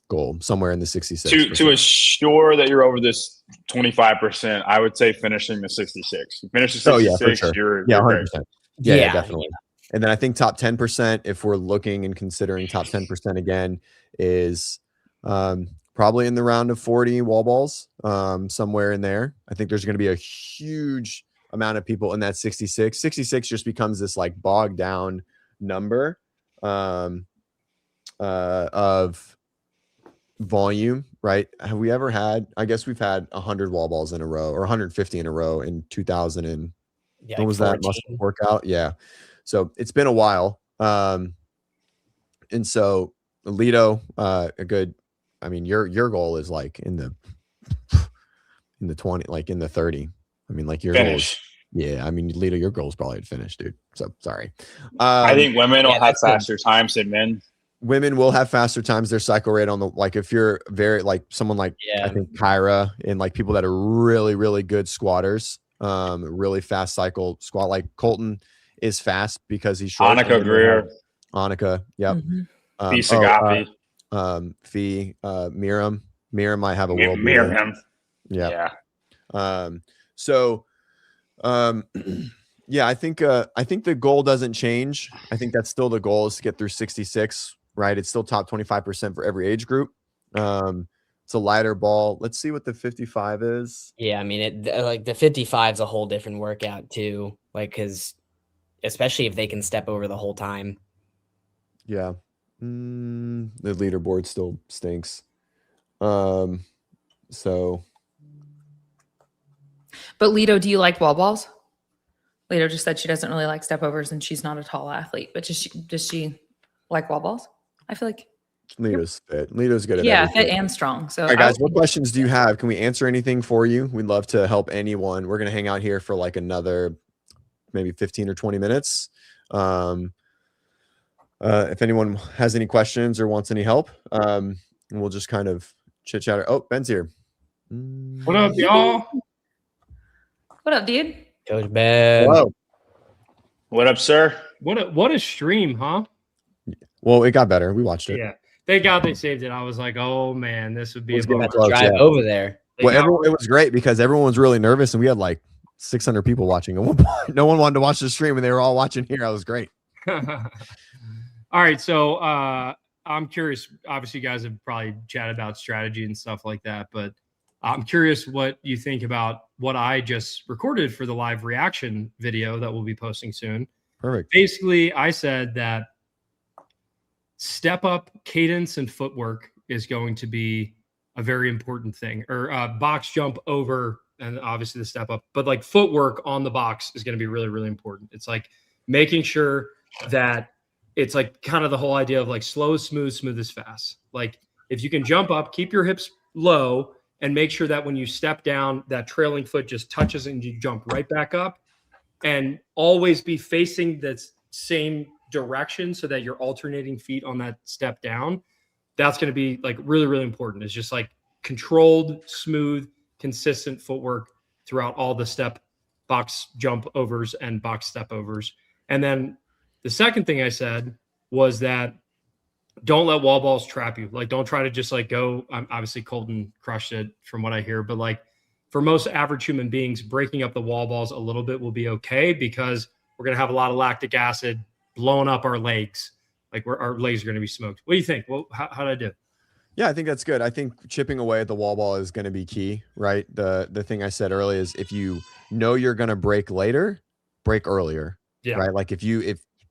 goal, somewhere in the 66. To assure that you're over this 25%, I would say finishing the 66. You finish the 66, yeah, for sure. you're 100%. great. Yeah, definitely. And then I think top 10%, if we're looking and considering top 10% again, is probably in the round of 40 wall balls, somewhere in there. I think there's going to be a huge amount of people in that 66. 66 just becomes this like bogged down number of volume, right? Have we ever had, I guess we've had 100 wall balls in a row or 150 in a row in 2000 and when was that muscle workout? Yeah. So it's been a while. And so Alito, a good, I mean, your goal is like in the 20, like in the 30. I mean, like your goal is, yeah. I mean, Alito, your goal is probably to finish, dude. So sorry. I think women will have faster times than men. Women will have faster times. Their cycle rate on the, like, if you're very like someone like, I think Kyra and like people that are really, really good squatters, really fast cycle squat, like Colton is fast because he's short. Annika Greer. Annika. Yep. Fee Sagapi. Fee, Miriam might have a world. Miriam. Yeah. So, yeah, I think the goal doesn't change. I think that's still the goal, is to get through 66, right? It's still top 25% for every age group. It's a lighter ball. Let's see what the 55 is. Yeah, I mean, like the 55 is a whole different workout too. Like, because especially if they can step over the whole time. Yeah. The leaderboard still stinks. So. But Lito, do you like wall balls? Lito just said she doesn't really like step overs and she's not a tall athlete, but does she like wall balls? I feel like Lito's fit. Lito's good at everything. Fit and strong. So all right, guys, what questions do you have? Can we answer anything for you? We'd love to help anyone. We're going to hang out here for like another maybe 15 or 20 minutes. If anyone has any questions or wants any help, we'll just kind of chit chat. Oh, Ben's here. What up, y'all? What up, dude? Coach Ben. Hello. What up, sir? What a stream, huh? Well, it got better. We watched it. Yeah. Thank God they saved it. I was like, oh man, this would be a drive over there. Well, it was great because everyone was really nervous and we had like 600 people watching at one point. No one wanted to watch the stream and they were all watching here. It was great. All right. So I'm curious. Obviously, you guys have probably chatted about strategy and stuff like that, but I'm curious what you think about what I just recorded for the live reaction video that we'll be posting soon. Perfect. Basically, I said that step up cadence and footwork is going to be a very important thing, or box jump over, and obviously the step up, but like footwork on the box is going to be really, really important. It's like making sure that it's like kind of the whole idea of like slow is smooth, smooth is fast. Like if you can jump up, keep your hips low, and make sure that when you step down, that trailing foot just touches and you jump right back up, and always be facing the same direction so that you're alternating feet on that step down. That's going to be like really, really important. It's just like controlled, smooth, consistent footwork throughout all the step, box jump overs and box step overs. And then the second thing I said was that don't let wall balls trap you. Like, don't try to just like go. Obviously Colton crushed it from what I hear, but like for most average human beings, breaking up the wall balls a little bit will be okay, because we're going to have a lot of lactic acid blowing up our legs. Like our legs are going to be smoked. What do you think? Well, how did I do? Yeah, I think that's good. I think chipping away at the wall ball is going to be key, right? The thing I said earlier is if you know you're going to break later, break earlier. Yeah. Right. Like if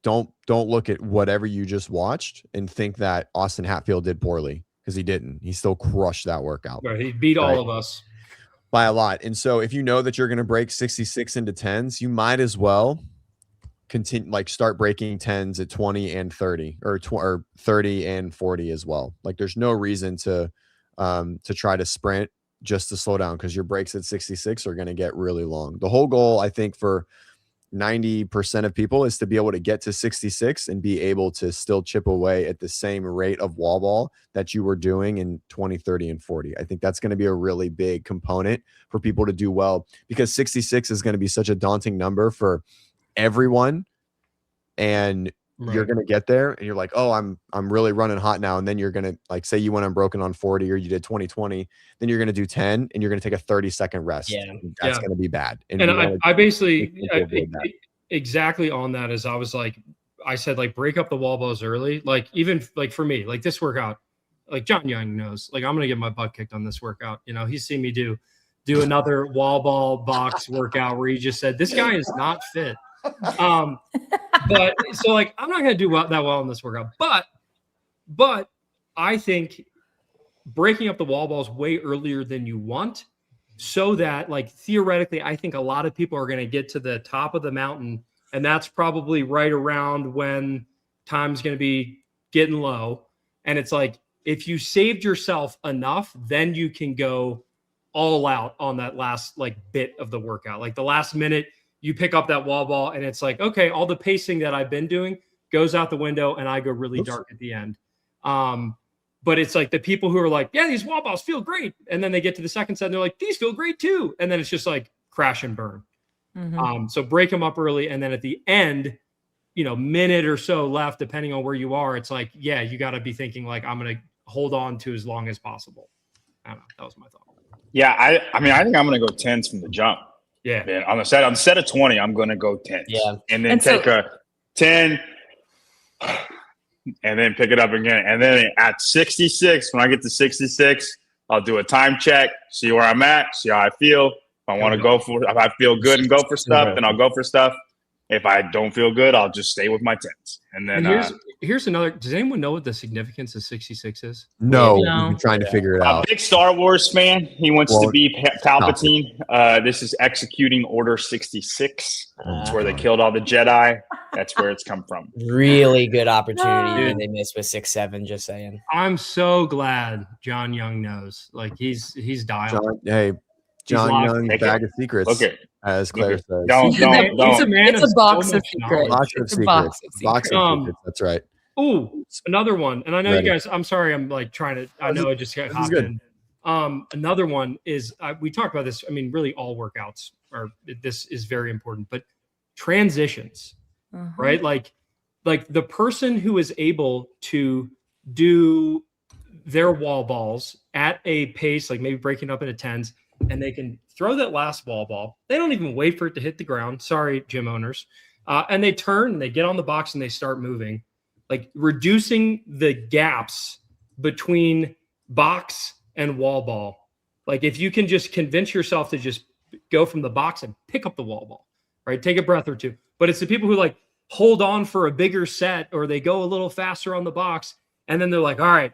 don't look at whatever you just watched and think that Austin Hatfield did poorly, because he didn't. He still crushed that workout. Right. He beat all of us. by a lot. And so if you know that you're going to break 66 into 10s, you might as well continue, like start breaking 10s at 20 and 30 or 30 and 40 as well. Like there's no reason to try to sprint just to slow down, because your breaks at 66 are going to get really long. The whole goal, I think, for 90% of people is to be able to get to 66 and be able to still chip away at the same rate of wall ball that you were doing in 20, 30, and 40. I think that's going to be a really big component for people to do well, because 66 is going to be such a daunting number for everyone. And you're going to get there and you're like, oh, I'm really running hot now. And then you're going to, like, say you went unbroken on 40 or you did 20, then you're going to do 10 and you're going to take a 30-second rest. Yeah. That's going to be bad. And I basically exactly on that is I was like, I said, like, break up the wall balls early. Like, even like for me, like this workout, like John Young knows, like I'm going to get my butt kicked on this workout. You know, he's seen me do another wall ball box workout where he just said, this guy is not fit. But so like, I'm not going to do that well in this workout, but I think breaking up the wall balls way earlier than you want, so that, like, theoretically, I think a lot of people are going to get to the top of the mountain, and that's probably right around when time's going to be getting low. And it's like, if you saved yourself enough, then you can go all out on that last, like, bit of the workout. Like the last minute, you pick up that wall ball and it's like, okay, all the pacing that I've been doing goes out the window and I go really dark at the end. But it's like the people who are like, yeah, these wall balls feel great. And then they get to the second set and they're like, these feel great too. And then it's just like crash and burn. So break them up early. And then at the end, minute or so left, depending on where you are, it's like, yeah, you got to be thinking like, I'm going to hold on to as long as possible. I don't know. That was my thought. Yeah. I mean, I think I'm going to go 10s from the jump. Yeah. Man, on the set of 20, I'm going to go 10s. Yeah. And then take a 10 and then pick it up again. And then at 66, when I get to 66, I'll do a time check, see where I'm at, see how I feel. If I want to go for, if I feel good and go for stuff, then I'll go for stuff. If I don't feel good, I'll just stay with my 10s. And then here's another. Does anyone know what the significance of 66 is? No, I'm trying to figure it out. A big Star Wars fan. He wants to be Palpatine. This is executing Order 66. That's where they killed all the Jedi. That's where it's come from. Really good opportunity and they missed with 6-7. Just saying. I'm so glad John Young knows. Like he's dialed. John Young's bag of secrets. Okay. As Claire says. Don't. It's a box of secrets. Box of secrets. That's right. Ooh, another one. And I know you guys, I'm sorry, I'm like trying to, I know I just got hopped in. Another one is, we talked about this. I mean, really all workouts this is very important, but transitions, right? Like the person who is able to do their wall balls at a pace, like maybe breaking up into 10s, and they can throw that last wall ball. They don't even wait for it to hit the ground. Sorry, gym owners. And they turn and they get on the box and they start moving, like reducing the gaps between box and wall ball. Like if you can just convince yourself to just go from the box and pick up the wall ball, right? Take a breath or two. But it's the people who like hold on for a bigger set, or they go a little faster on the box. And then they're like, all right.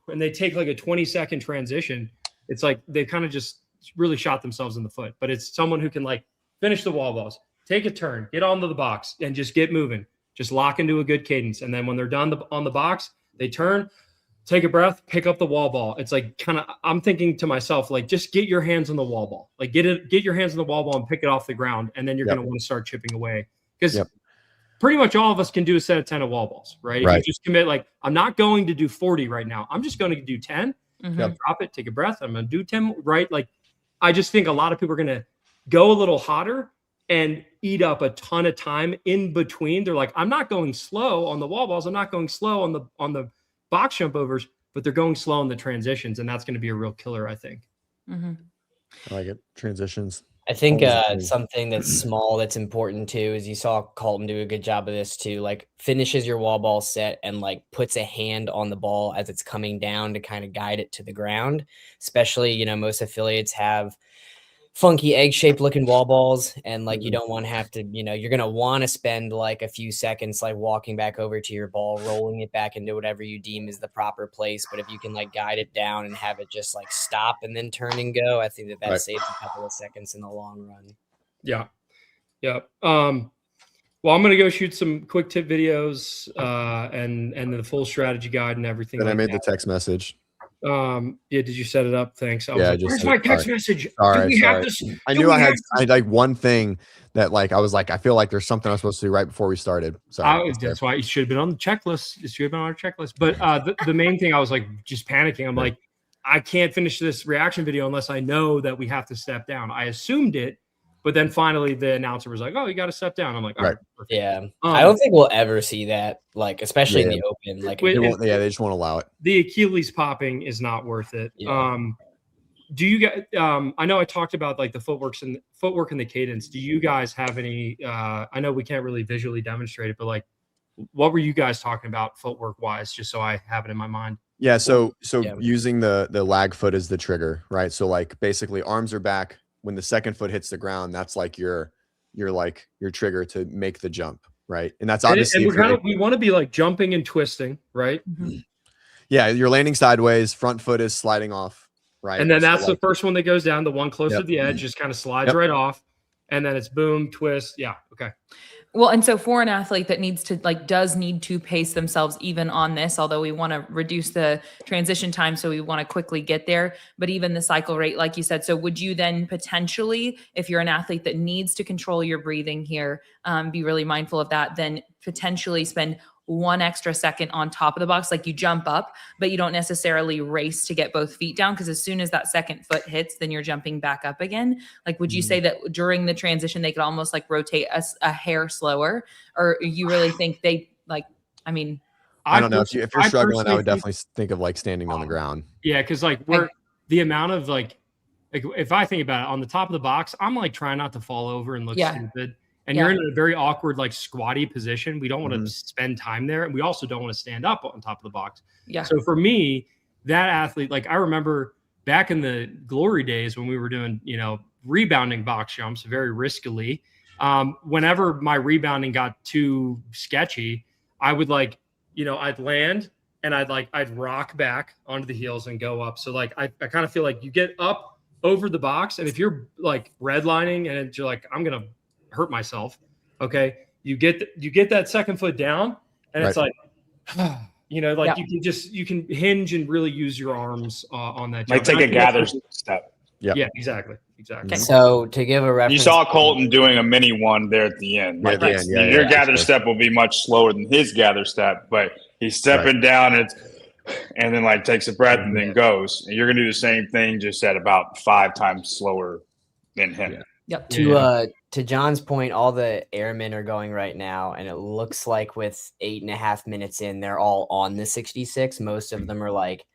And they take like a 20-second transition. It's like they kind of just really shot themselves in the foot. But it's someone who can like finish the wall balls, take a turn, get onto the box, and just get moving. Just lock into a good cadence. And then when they're done on the box, they turn, take a breath, pick up the wall ball. It's like kind of, I'm thinking to myself, like, just get your hands on the wall ball. Like get your hands on the wall ball and pick it off the ground. And then you're going to want to start chipping away. Because pretty much all of us can do a set of 10 of wall balls, right? If you just commit, like, I'm not going to do 40 right now. I'm just going to do 10. Drop it, take a breath. I'm going to do 10, right? Like, I just think a lot of people are going to go a little hotter and eat up a ton of time in between. They're like, I'm not going slow on the wall balls. I'm not going slow on the box jump overs, but they're going slow in the transitions. And that's going to be a real killer, I think. I like it. Transitions. I think something that's small that's important too is you saw Colton do a good job of this too, like finishes your wall ball set and like puts a hand on the ball as it's coming down to kind of guide it to the ground. Especially, most affiliates have funky egg-shaped looking wall balls, and like you don't want to have to, you're gonna want to spend like a few seconds like walking back over to your ball, rolling it back into whatever you deem is the proper place. But if you can like guide it down and have it just like stop and then turn and go, I think that saves a couple of seconds in the long run. Yeah. Well, I'm gonna go shoot some quick tip videos and the full strategy guide and everything. Then like I made that. the text message. Did you set it up? Thanks. I was Yeah, like, just where's my text message? Sorry, Do we have sorry. this? I knew I had like one thing that like I was like, I feel like there's something I'm supposed to do right before we started. Sorry. That's why it should have been on the checklist. It should have been on our checklist. But the main thing, I was like just panicking. I'm like, I can't finish this reaction video unless I know that we have to step down. I assumed it, but then finally the announcer was like, "Oh, you got to step down." I'm like, "All right." Yeah, I don't think we'll ever see that, like especially in the open. Like, they just won't allow it. The Achilles popping is not worth it. Yeah. Do you guys? I know I talked about like the footwork and the cadence. Do you guys have any? I know we can't really visually demonstrate it, but like, what were you guys talking about footwork wise? Just so I have it in my mind. Yeah. So using the lag foot as the trigger, right? So like basically arms are back. When the second foot hits the ground, that's like your trigger to make the jump, right? And that's obviously we want to be like jumping and twisting, right? Mm-hmm. Yeah, you're landing sideways, front foot is sliding off, right? And then that's so the first one that goes down. The one closer to the edge just kind of slides right off, and then it's boom, twist. Yeah, okay. Well, and so for an athlete that does need to pace themselves even on this, although we want to reduce the transition time, so we want to quickly get there, but even the cycle rate, like you said. So would you then potentially, if you're an athlete that needs to control your breathing here, be really mindful of that, then potentially spend 1 extra second on top of the box, like you jump up, but you don't necessarily race to get both feet down, because as soon as that second foot hits, then you're jumping back up again. Like, would you say that during the transition they could almost like rotate a hair slower, or you really think they like? I mean, I don't know if you're struggling, I would definitely think of like standing on the ground. Yeah, because like the amount of like if I think about it, on the top of the box, I'm like trying not to fall over and look stupid. And you're in a very awkward, like squatty position. We don't want to spend time there. And we also don't want to stand up on top of the box. Yeah. So for me, that athlete, like I remember back in the glory days when we were doing, rebounding box jumps very riskily. Whenever my rebounding got too sketchy, I would like, I'd land and I'd rock back onto the heels and go up. So like, I kind of feel like you get up over the box. And if you're like redlining and you're like, I'm going to hurt myself. Okay. You get that second foot down and it's like, you can hinge and really use your arms on that. Like take a gather step. Yeah, exactly. So to give a reference, you saw Colton doing a mini one there at the end. Like your gather step will be much slower than his gather step, but he's stepping down and then like takes a breath and then goes. And you're gonna do the same thing, just at about 5 times slower than him. Yeah. Yep. To John's point, all the airmen are going right now, and it looks like with 8.5 minutes in, they're all on the 66. Most of them are like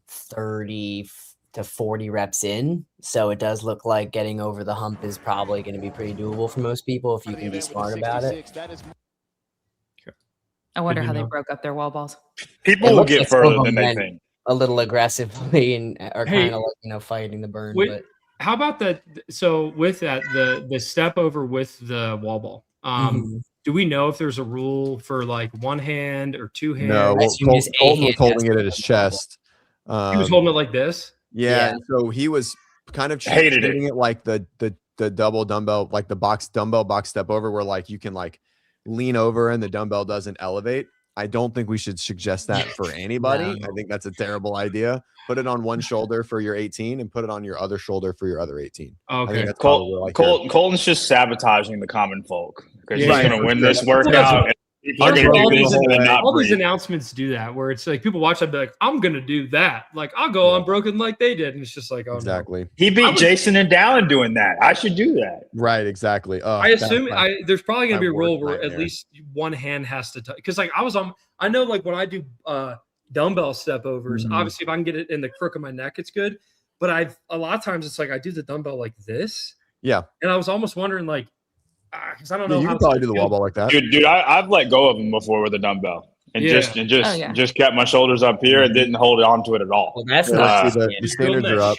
30 to 40 reps in. So it does look like getting over the hump is probably going to be pretty doable for most people if you can be smart about it. I wonder how they broke up their wall balls. People will get further than they think. A little aggressively and are kind of like, fighting the burn. But how about that? So with that, the step over with the wall ball, do we know if there's a rule for like one hand or two hands? No, Colton was holding it at his chest. He was holding it like this. Yeah. So he was kind of treating it like the double dumbbell, like the dumbbell box step over, where like you can like lean over and the dumbbell doesn't elevate. I don't think we should suggest that for anybody. No. I think that's a terrible idea. Put it on one shoulder for your 18 and put it on your other shoulder for your other 18. Okay. Colton's just sabotaging the common folk because he's going to win this workout. All these announcements do that, where it's like people watch, I'd be like, I'm going to do that. Like, I'll go unbroken like they did. And it's just like, oh, exactly. No. He beat Jason and Dallin doing that. I should do that. Right. Exactly. I assume there's probably going to be a rule where at least one hand has to touch. Because like I know like when I do dumbbell step overs, obviously if I can get it in the crook of my neck, it's good. But a lot of times it's like I do the dumbbell like this. Yeah. And I was almost wondering like, because I don't know. You can probably do the wall ball like that, dude. I've let go of them before with a dumbbell, and just kept my shoulders up here and didn't hold on to it at all. Well, that's not the standards are up.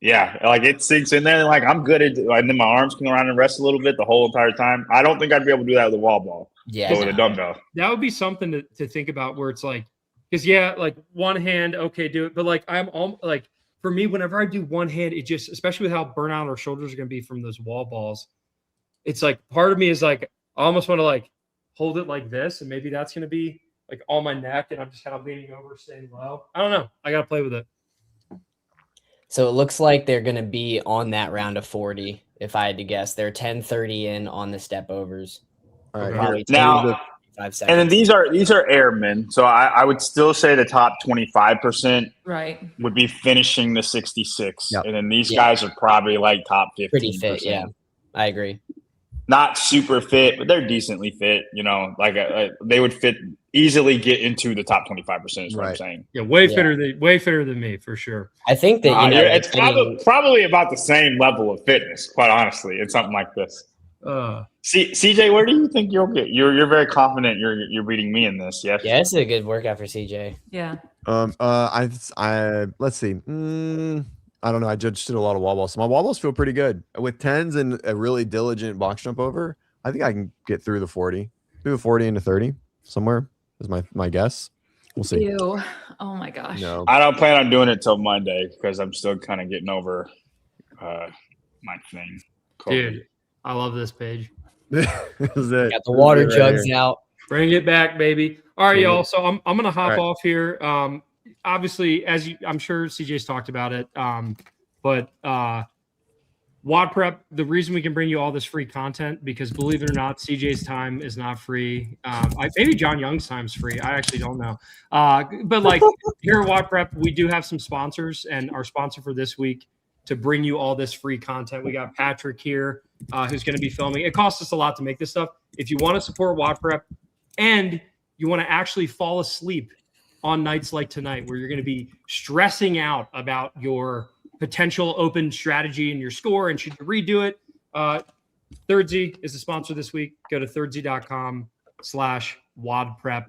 Yeah, like it sinks in there. Like I'm good at, and then my arms can go around and rest a little bit the whole entire time. I don't think I'd be able to do that with a wall ball. Yeah, but with a dumbbell. That would be something to think about where it's like, because yeah, like one hand, okay, do it. But like I'm all like, for me, whenever I do one hand, it just, especially with how burnout our shoulders are going to be from those wall balls, it's like part of me is like, I almost want to like hold it like this. And maybe that's going to be like on my neck and I'm just kind of leaning over, staying low. I don't know. I got to play with it. So it looks like they're going to be on that round of 40. If I had to guess, they're 10:30 in on the step overs. All right, Probably now, 5 seconds. and then these are airmen. So I would still say the top 25% Right. would be finishing the 66. Yep. And then these guys are probably like top 15%. Pretty fit, yeah. I agree. Not super fit, but they're decently fit. You know, like they would easily get into the top 25%. Is what I'm saying. Yeah, way fitter than me for sure. I think that it's probably about the same level of fitness. Quite honestly, in something like this. CJ, where do you think you'll get? You're very confident. You're beating me in this. Yes. Yeah, it's a good workout for CJ. Yeah. I let's see. I don't know. I just did a lot of wall balls. So my wall balls feel pretty good with 10s and a really diligent box jump over. I think I can get through the 40, through the 40 into 30 somewhere is my guess. We'll see. Ew. Oh my gosh. No. I don't plan on doing it till Monday because I'm still kind of getting over my thing. Dude, I love this page. This is it. Got the water Right jugs here. out. Bring it back, baby. All right, Yeah. y'all. So I'm gonna hop All right. off here. Obviously, I'm sure CJ's talked about it. But Wad Prep, the reason we can bring you all this free content, because believe it or not, CJ's time is not free. Maybe John Young's time's free. I actually don't know. But like here at Wad Prep, we do have some sponsors, and our sponsor for this week to bring you all this free content. We got Patrick here, who's going to be filming. It costs us a lot to make this stuff. If you want to support Wad Prep and you want to actually fall asleep on nights like tonight, where you're going to be stressing out about your potential open strategy and your score, and should you redo it, Thirdsy is the sponsor this week. Go to thirdsy.com/WODprep.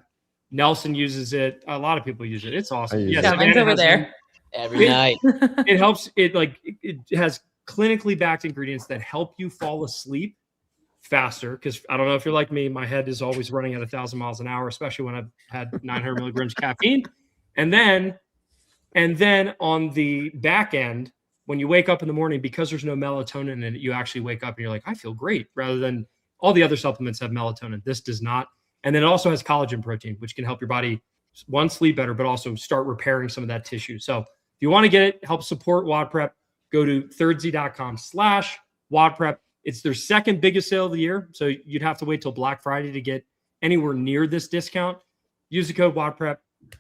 Nelson uses it. A lot of people use it. It's awesome. Yeah, mine's over there. Every night. It helps. It has clinically backed ingredients that help you fall asleep faster. Because I don't know if you're like me, my head is always running at 1,000 miles an hour, especially when I've had 900 milligrams of caffeine. And then on the back end, when you wake up in the morning, because there's no melatonin in it, you actually wake up and you're like, I feel great, rather than all the other supplements have melatonin. This does not. And then it also has collagen protein, which can help your body, one, sleep better, but also start repairing some of that tissue. So if you want to get it, help support Wad Prep, go to thirdsy.com/WODprep. It's their second biggest sale of the year. So you'd have to wait till Black Friday to get anywhere near this discount. Use the code WODprep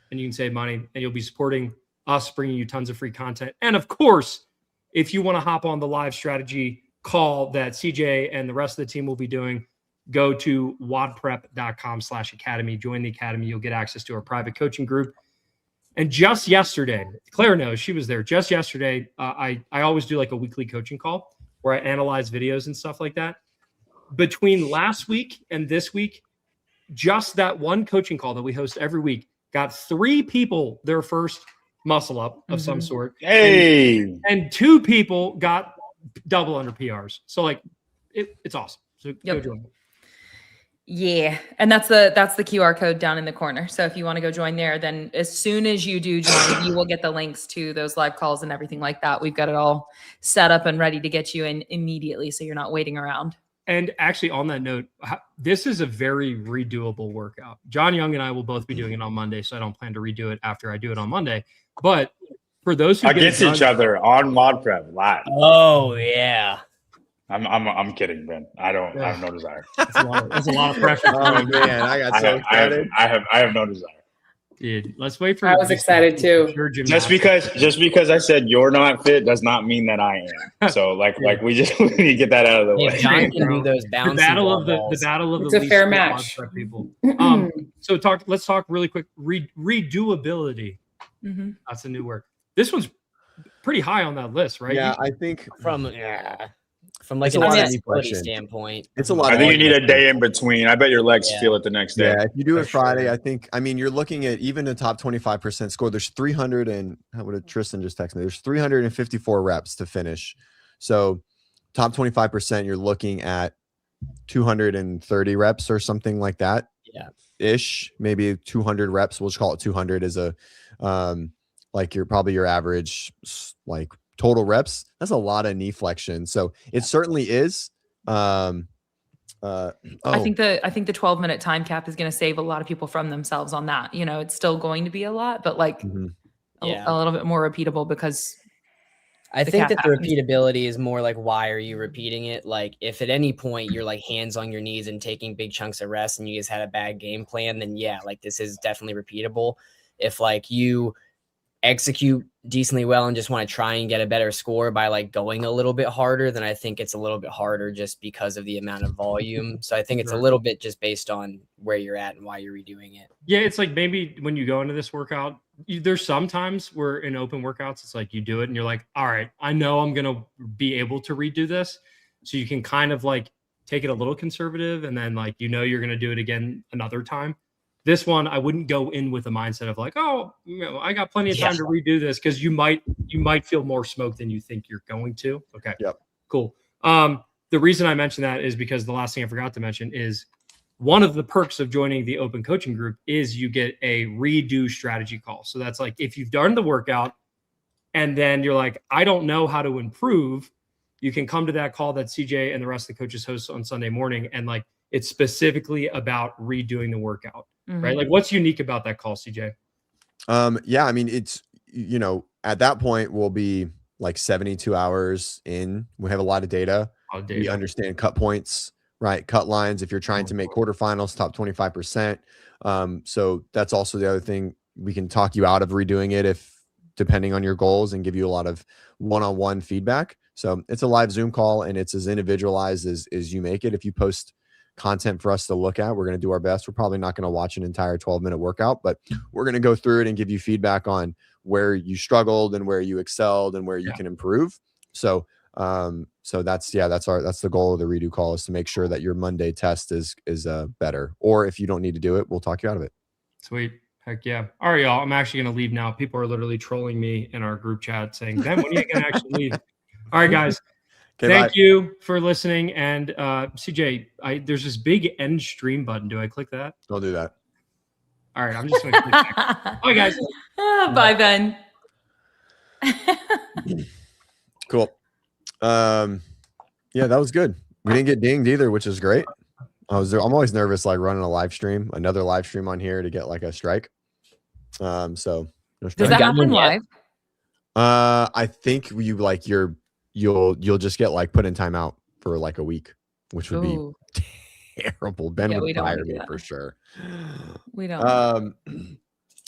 and you can save money, and you'll be supporting us, bringing you tons of free content. And of course, if you want to hop on the live strategy call that CJ and the rest of the team will be doing, go to wodprep.com/academy. Join the academy. You'll get access to our private coaching group. And just yesterday, Claire knows, she was there. Just yesterday, I always do like a weekly coaching call where I analyze videos and stuff like that. Between last week and this week, just that one coaching call that we host every week got 3 people their first muscle up of some sort. Hey, and 2 people got double under PRs. So like it's awesome. So go join it. Yeah. And that's the QR code down in the corner. So if you want to go join there, then as soon as you do join, you will get the links to those live calls and everything like that. We've got it all set up and ready to get you in immediately, so you're not waiting around. And actually, on that note, this is a very redoable workout. John Young and I will both be doing it on Monday, so I don't plan to redo it after I do it on Monday. But for those who against each other on Wad Prep live. Oh yeah. I'm kidding, Ben. I have no desire. That's a lot of pressure. Oh man, I got so excited. I have no desire. Dude, let's wait for. I was excited too. Just because I said you're not fit does not mean that I am. So like we need to get that out of the way. John can do those bouncy the battle of the it's a fair match. People. So let's talk really quick. Redoability. Mm-hmm. That's a new word. This one's pretty high on that list, right? Yeah, I think From like It's an a lot of accessibility deflection. standpoint. It's a lot. I think you need a day in between. I bet your legs Yeah. feel it the next day. Yeah, if you do it For Friday, sure. I think. I mean, you're looking at even a top 25% score. There's 300 and what did Tristan just text me? There's 354 reps to finish. So top 25%, you're looking at 230 reps or something like that. Yeah. Ish, maybe 200 reps. We'll just call it 200 as a like your average like total reps. That's a lot of knee flexion. So it certainly is. I think the 12-minute time cap is going to save a lot of people from themselves on that. You know, it's still going to be a lot, but like a little bit more repeatable because I the think cap that the happens. repeatability is more like, why are you repeating it? Like, if at any point you're like hands on your knees and taking big chunks of rest and you guys had a bad game plan, then yeah, like this is definitely repeatable. If like you execute decently well and just want to try and get a better score by like going a little bit harder, then I think it's a little bit harder just because of the amount of volume. So I think it's a little bit just based on where you're at and why you're redoing it. Yeah, it's like maybe when you go into this workout, there's sometimes where in open workouts, it's like you do it and you're like, all right, I know I'm going to be able to redo this. So you can kind of like take it a little conservative and then like, you're going to do it again another time. This one, I wouldn't go in with a mindset of like, oh, I got plenty of time to redo this, because you might feel more smoke than you think you're going to. Okay. Yep. Cool. The reason I mentioned that is because the last thing I forgot to mention is one of the perks of joining the open coaching group is you get a redo strategy call. So that's like if you've done the workout and then you're like, I don't know how to improve, you can come to that call that CJ and the rest of the coaches host on Sunday morning, and like it's specifically about redoing the workout. Right? Like, what's unique about that call, CJ? Yeah, I mean, it's, at that point we'll be like 72 hours in. We have a lot of data. We understand cut points, right? Cut lines. If you're trying to make quarterfinals, top 25%. So that's also the other thing. We can talk you out of redoing it if depending on your goals, and give you a lot of one-on-one feedback. So it's a live Zoom call, and it's as individualized as you make it. If you post content for us to look at, we're going to do our best. We're probably not going to watch an entire 12-minute workout, but we're going to go through it and give you feedback on where you struggled and where you excelled and where you can improve. So that's the goal of the redo call, is to make sure that your Monday test is better. Or if you don't need to do it, we'll talk you out of it. Sweet. Heck yeah. All right, y'all. I'm actually going to leave now. People are literally trolling me in our group chat saying, Ben, when are you going to actually leave? All right, guys. Okay, Thank bye. you for listening. And CJ, there's this big end stream button. Do I click that? Don't do that. All right, I'm just going to click that. Bye, guys. Bye, Ben. Cool. Yeah, that was good. We didn't get dinged either, which is great. I'm always nervous, like running another live stream on here to get like a strike. So no Does that happen live? I think you'll just get like put in timeout for like a week, which would be terrible. Ben would fire me for sure. We don't. All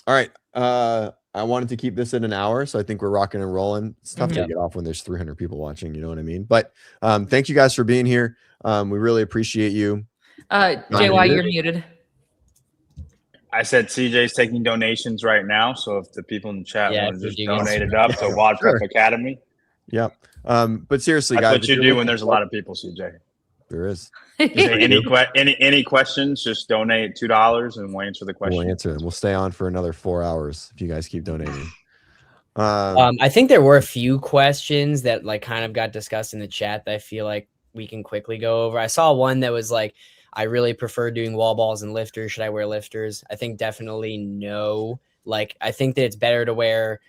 right. I wanted to keep this in an hour, so I think we're rocking and rolling. It's tough to get off when there's 300 people watching, you know what I mean? But thank you guys for being here. We really appreciate you. JY, you're muted. I said CJ's taking donations right now, so if the people in the chat want to just donate it up to Wad Prep Academy. Yep. But seriously, That's guys, what you do when there's a lot of people, CJ. There is. Any questions, just donate $2 and we'll answer the question. We'll answer them. We'll stay on for another 4 hours if you guys keep donating. I think there were a few questions that like kind of got discussed in the chat that I feel like we can quickly go over. I saw one that was like, I really prefer doing wall balls and lifters. Should I wear lifters? I think definitely no. Like, I think that it's better to wear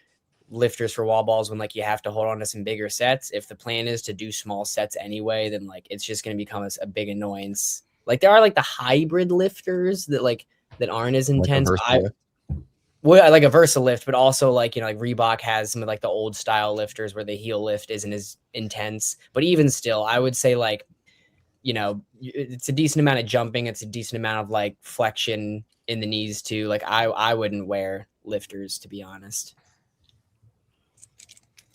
lifters for wall balls when like you have to hold on to some bigger sets. If the plan is to do small sets anyway, then like it's just going to become a big annoyance. Like there are like the hybrid lifters that aren't as intense. Like a Versa lift, but also like, like Reebok has some of like the old style lifters where the heel lift isn't as intense. But even still, I would say like, it's a decent amount of jumping. It's a decent amount of like flexion in the knees too. Like I wouldn't wear lifters, to be honest.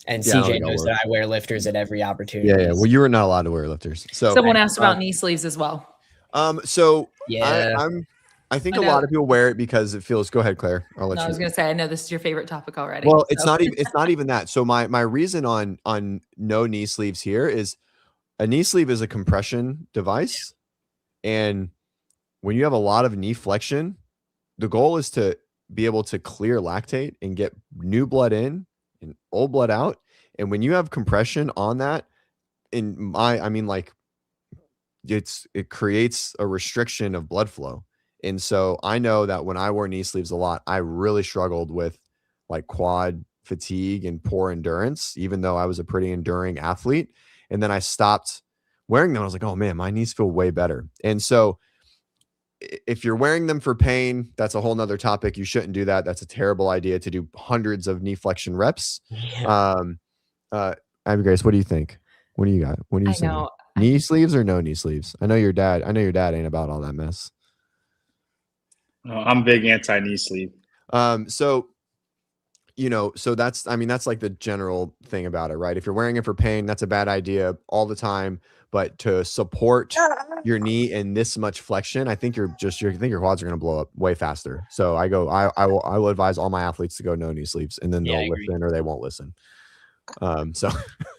And CJ knows that I wear lifters at every opportunity. Yeah. Well, you were not allowed to wear lifters. So someone asked about knee sleeves as well. So yeah, I think a lot of people wear it because it feels. Go ahead, Claire. I was going to say, I know this is your favorite topic already. Well, it's not even that. So my reason on no knee sleeves here is a knee sleeve is a compression device. And when you have a lot of knee flexion, the goal is to be able to clear lactate and get new blood in and old blood out. And when you have compression on that, it creates a restriction of blood flow. And so I know that when I wore knee sleeves a lot, I really struggled with like quad fatigue and poor endurance, even though I was a pretty enduring athlete. And then I stopped wearing them. I was like, oh man, my knees feel way better. And so if you're wearing them for pain, that's a whole nother topic. You shouldn't do that. That's a terrible idea to do hundreds of knee flexion reps. Yeah. Abby Grace, what do you think? What do you got? What do you say? Knee sleeves or no knee sleeves? I know your dad ain't about all that mess. No, I'm big anti knee sleeve. So that's like the general thing about it, right? If you're wearing it for pain, that's a bad idea all the time. But to support your knee in this much flexion, I think your quads are going to blow up way faster. So I will advise all my athletes to go no knee sleeves, and then they'll listen or they won't listen. So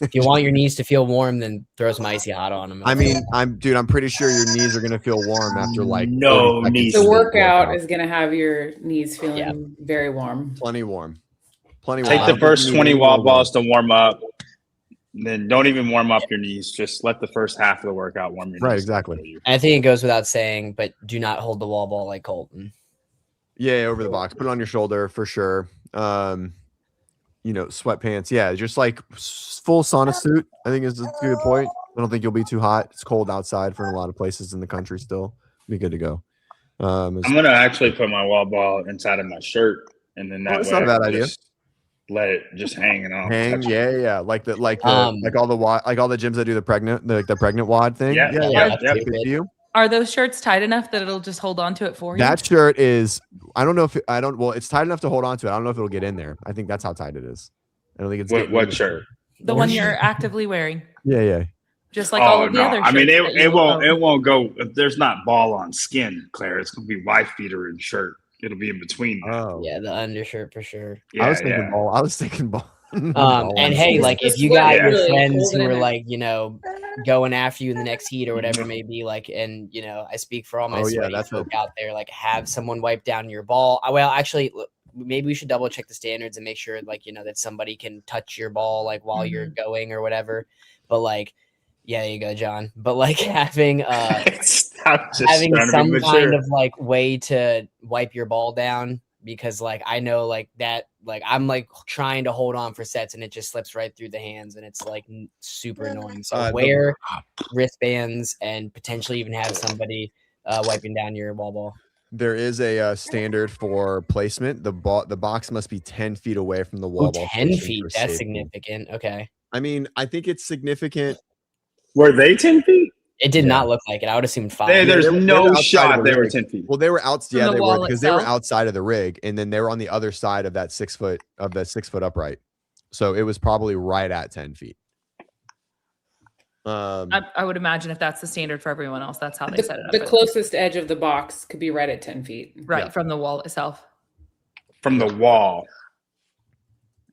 if you want your knees to feel warm, then throw some icy hot on them. I mean, I'm pretty sure your knees are going to feel warm after like no knees. The workout is going to have your knees feeling very warm. Plenty warm. Take the first 20 wall balls to warm up. Then don't even warm up your knees. Just let the first half of the workout warm your knees. Right, exactly. I think it goes without saying, but do not hold the wall ball like Colton. Yeah, over the box. Put it on your shoulder for sure. Sweatpants. Yeah, just like full sauna suit, I think is a good point. I don't think you'll be too hot. It's cold outside for a lot of places in the country still. Be good to go. I'm going to actually put my wall ball inside of my shirt. And then that's not a bad idea. Let it just hang and off. Yeah. Like all the gyms that do the pregnant wad thing. Yeah. Are those shirts tight enough that it'll just hold on to it for you? That shirt is. It's tight enough to hold on to it. I don't know if it'll get in there. I think that's how tight it is. I don't think it's. What shirt? The one you're actively wearing. Yeah. Just like all of the other shirts. I mean, it won't go. There's not ball on skin, Claire. It's gonna be wife beater and shirt. It'll be in between. Oh yeah, the undershirt for sure. Yeah, I was thinking ball. I was thinking ball. And hey, like if you got your friends who are like, going after you in the next heat or whatever it may be, like, and I speak for all my sweaty folk out there, like have someone wipe down your ball. Well, actually, maybe we should double check the standards and make sure, like, that somebody can touch your ball like while you're going or whatever. But like, yeah, there you go, John. But like having some kind of like way to wipe your ball down, because like I know like that, like I'm like trying to hold on for sets and it just slips right through the hands and it's like super annoying. So wear wristbands and potentially even have somebody wiping down your wall ball. There is a standard for placement. The box must be 10 feet away from the wall ball. 10 feet. That's significant. Okay. I mean, I think it's significant. Were they 10 feet? It did not look like it. I would assume 5. There's no shot they were 10 feet. Well, they were out. Yeah, they were, because they were outside of the rig, and then they were on the other side of that 6 foot upright. So it was probably right at 10 feet. I would imagine if that's the standard for everyone else, that's how they set it up. The closest edge of the box could be right at 10 feet. Right, from the wall itself. From the wall.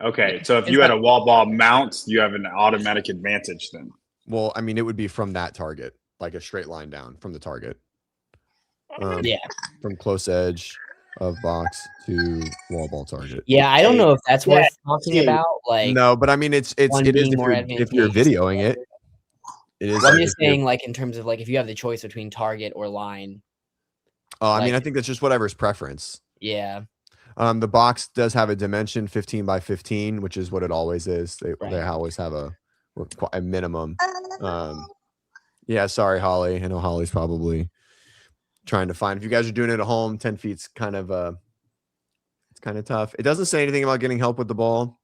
Okay, so if you had a wall ball mount, you have an automatic advantage then. Well, I mean, it would be from that target, like a straight line down from the target. From close edge of box to wall ball target. Yeah, I don't know if that's worth talking about. Like, no, but I mean, it is if you're videoing it. It is. Well, I'm just saying, like, in terms of like, if you have the choice between target or line. Oh, I mean, I think that's just whatever's preference. Yeah. The box does have a dimension 15 by 15, which is what it always is. They always have a minimum. Yeah, sorry, Holly. I know Holly's probably trying to find. If you guys are doing it at home, 10 feet's kind of it's kind of tough. It doesn't say anything about getting help with the ball.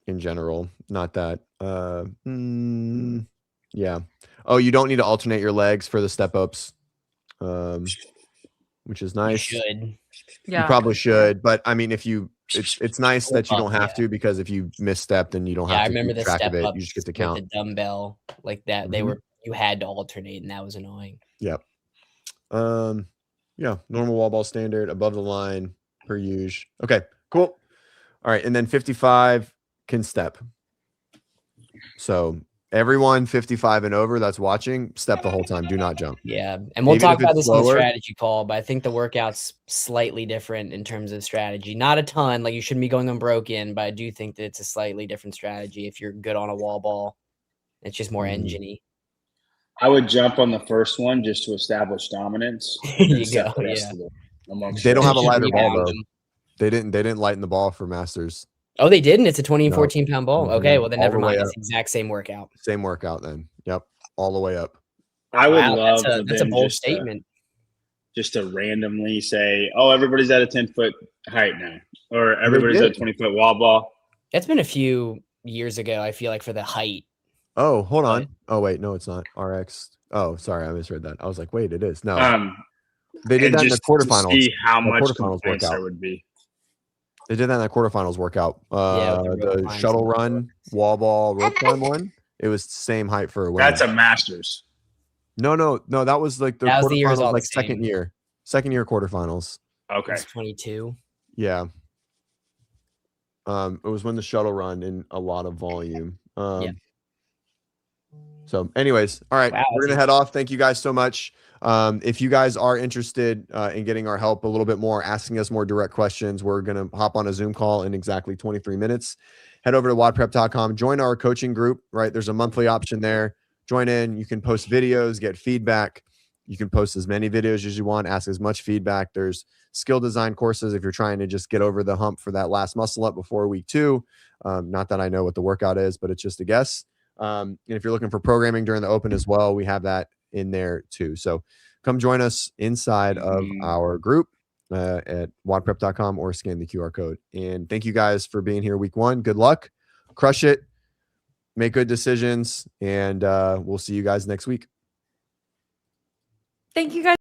In general, not that. Yeah. Oh, you don't need to alternate your legs for the step ups, which is nice. You should. Yeah. You probably should, but I mean, if you. It's nice that you don't have to, because if you misstep, then you don't have to. I remember the step it. You just get to count the dumbbell like that. They were, you had to alternate, and that was annoying. Yep. Yeah, normal wall ball standard, above the line per usual. Okay, cool. All right, and then 55 can step. So everyone 55 and over that's watching, step the whole time. Do not jump. Yeah, and we'll Even talk if about it's this in the slower. strategy call, but I think the workout's slightly different in terms of strategy. Not a ton, like you shouldn't be going unbroken, but I do think that it's a slightly different strategy if you're good on a wall ball. It's just more engine-y. I would jump on the first one just to establish dominance. There And you set go, the rest yeah. of it amongst They don't have a Just lighter ball rebound though. them. They didn't lighten the ball for Masters. Oh, they didn't? It's a 20 and No. 14 pound ball. Mhm. Okay, well then All never the way mind. up. It's the exact same workout. Same workout then. Yep. All the way up. I would Wow, love that's a bold statement. Just to randomly say, oh, everybody's at a 10-foot height now, or everybody's at a 20-foot wall ball. It's been a few years ago, I feel like, for the height. Oh, hold on. Oh, wait. No, it's not. RX. Oh, sorry. I misread that. I was like, wait, it is. No. They did and that in the just to quarterfinals. see how The much quarterfinals complaints workout. there would be. They did that in that quarterfinals workout. the rope The climbs shuttle and run, wall ball, rope climb one. It was same height for a win. That's a Masters. No. That was like the That was the years quarterfinals, all the like same. second year quarterfinals. Okay. It's 22. Yeah. It was when the shuttle run in a lot of volume. Yeah. So anyways, all right, Wow, we're going to head off. Thank you guys so much. If you guys are interested in getting our help a little bit more, asking us more direct questions, we're going to hop on a Zoom call in exactly 23 minutes. Head over to WODprep.com, join our coaching group, right? There's a monthly option there. Join in. You can post videos, get feedback. You can post as many videos as you want, ask as much feedback. There's skill design courses if you're trying to just get over the hump for that last muscle up before week 2. Not that I know what the workout is, but it's just a guess. And if you're looking for programming during the open as well, we have that in there too. So come join us inside of our group at WODprep.com or scan the QR code. And thank you guys for being here week 1. Good luck. Crush it. Make good decisions. And we'll see you guys next week. Thank you guys.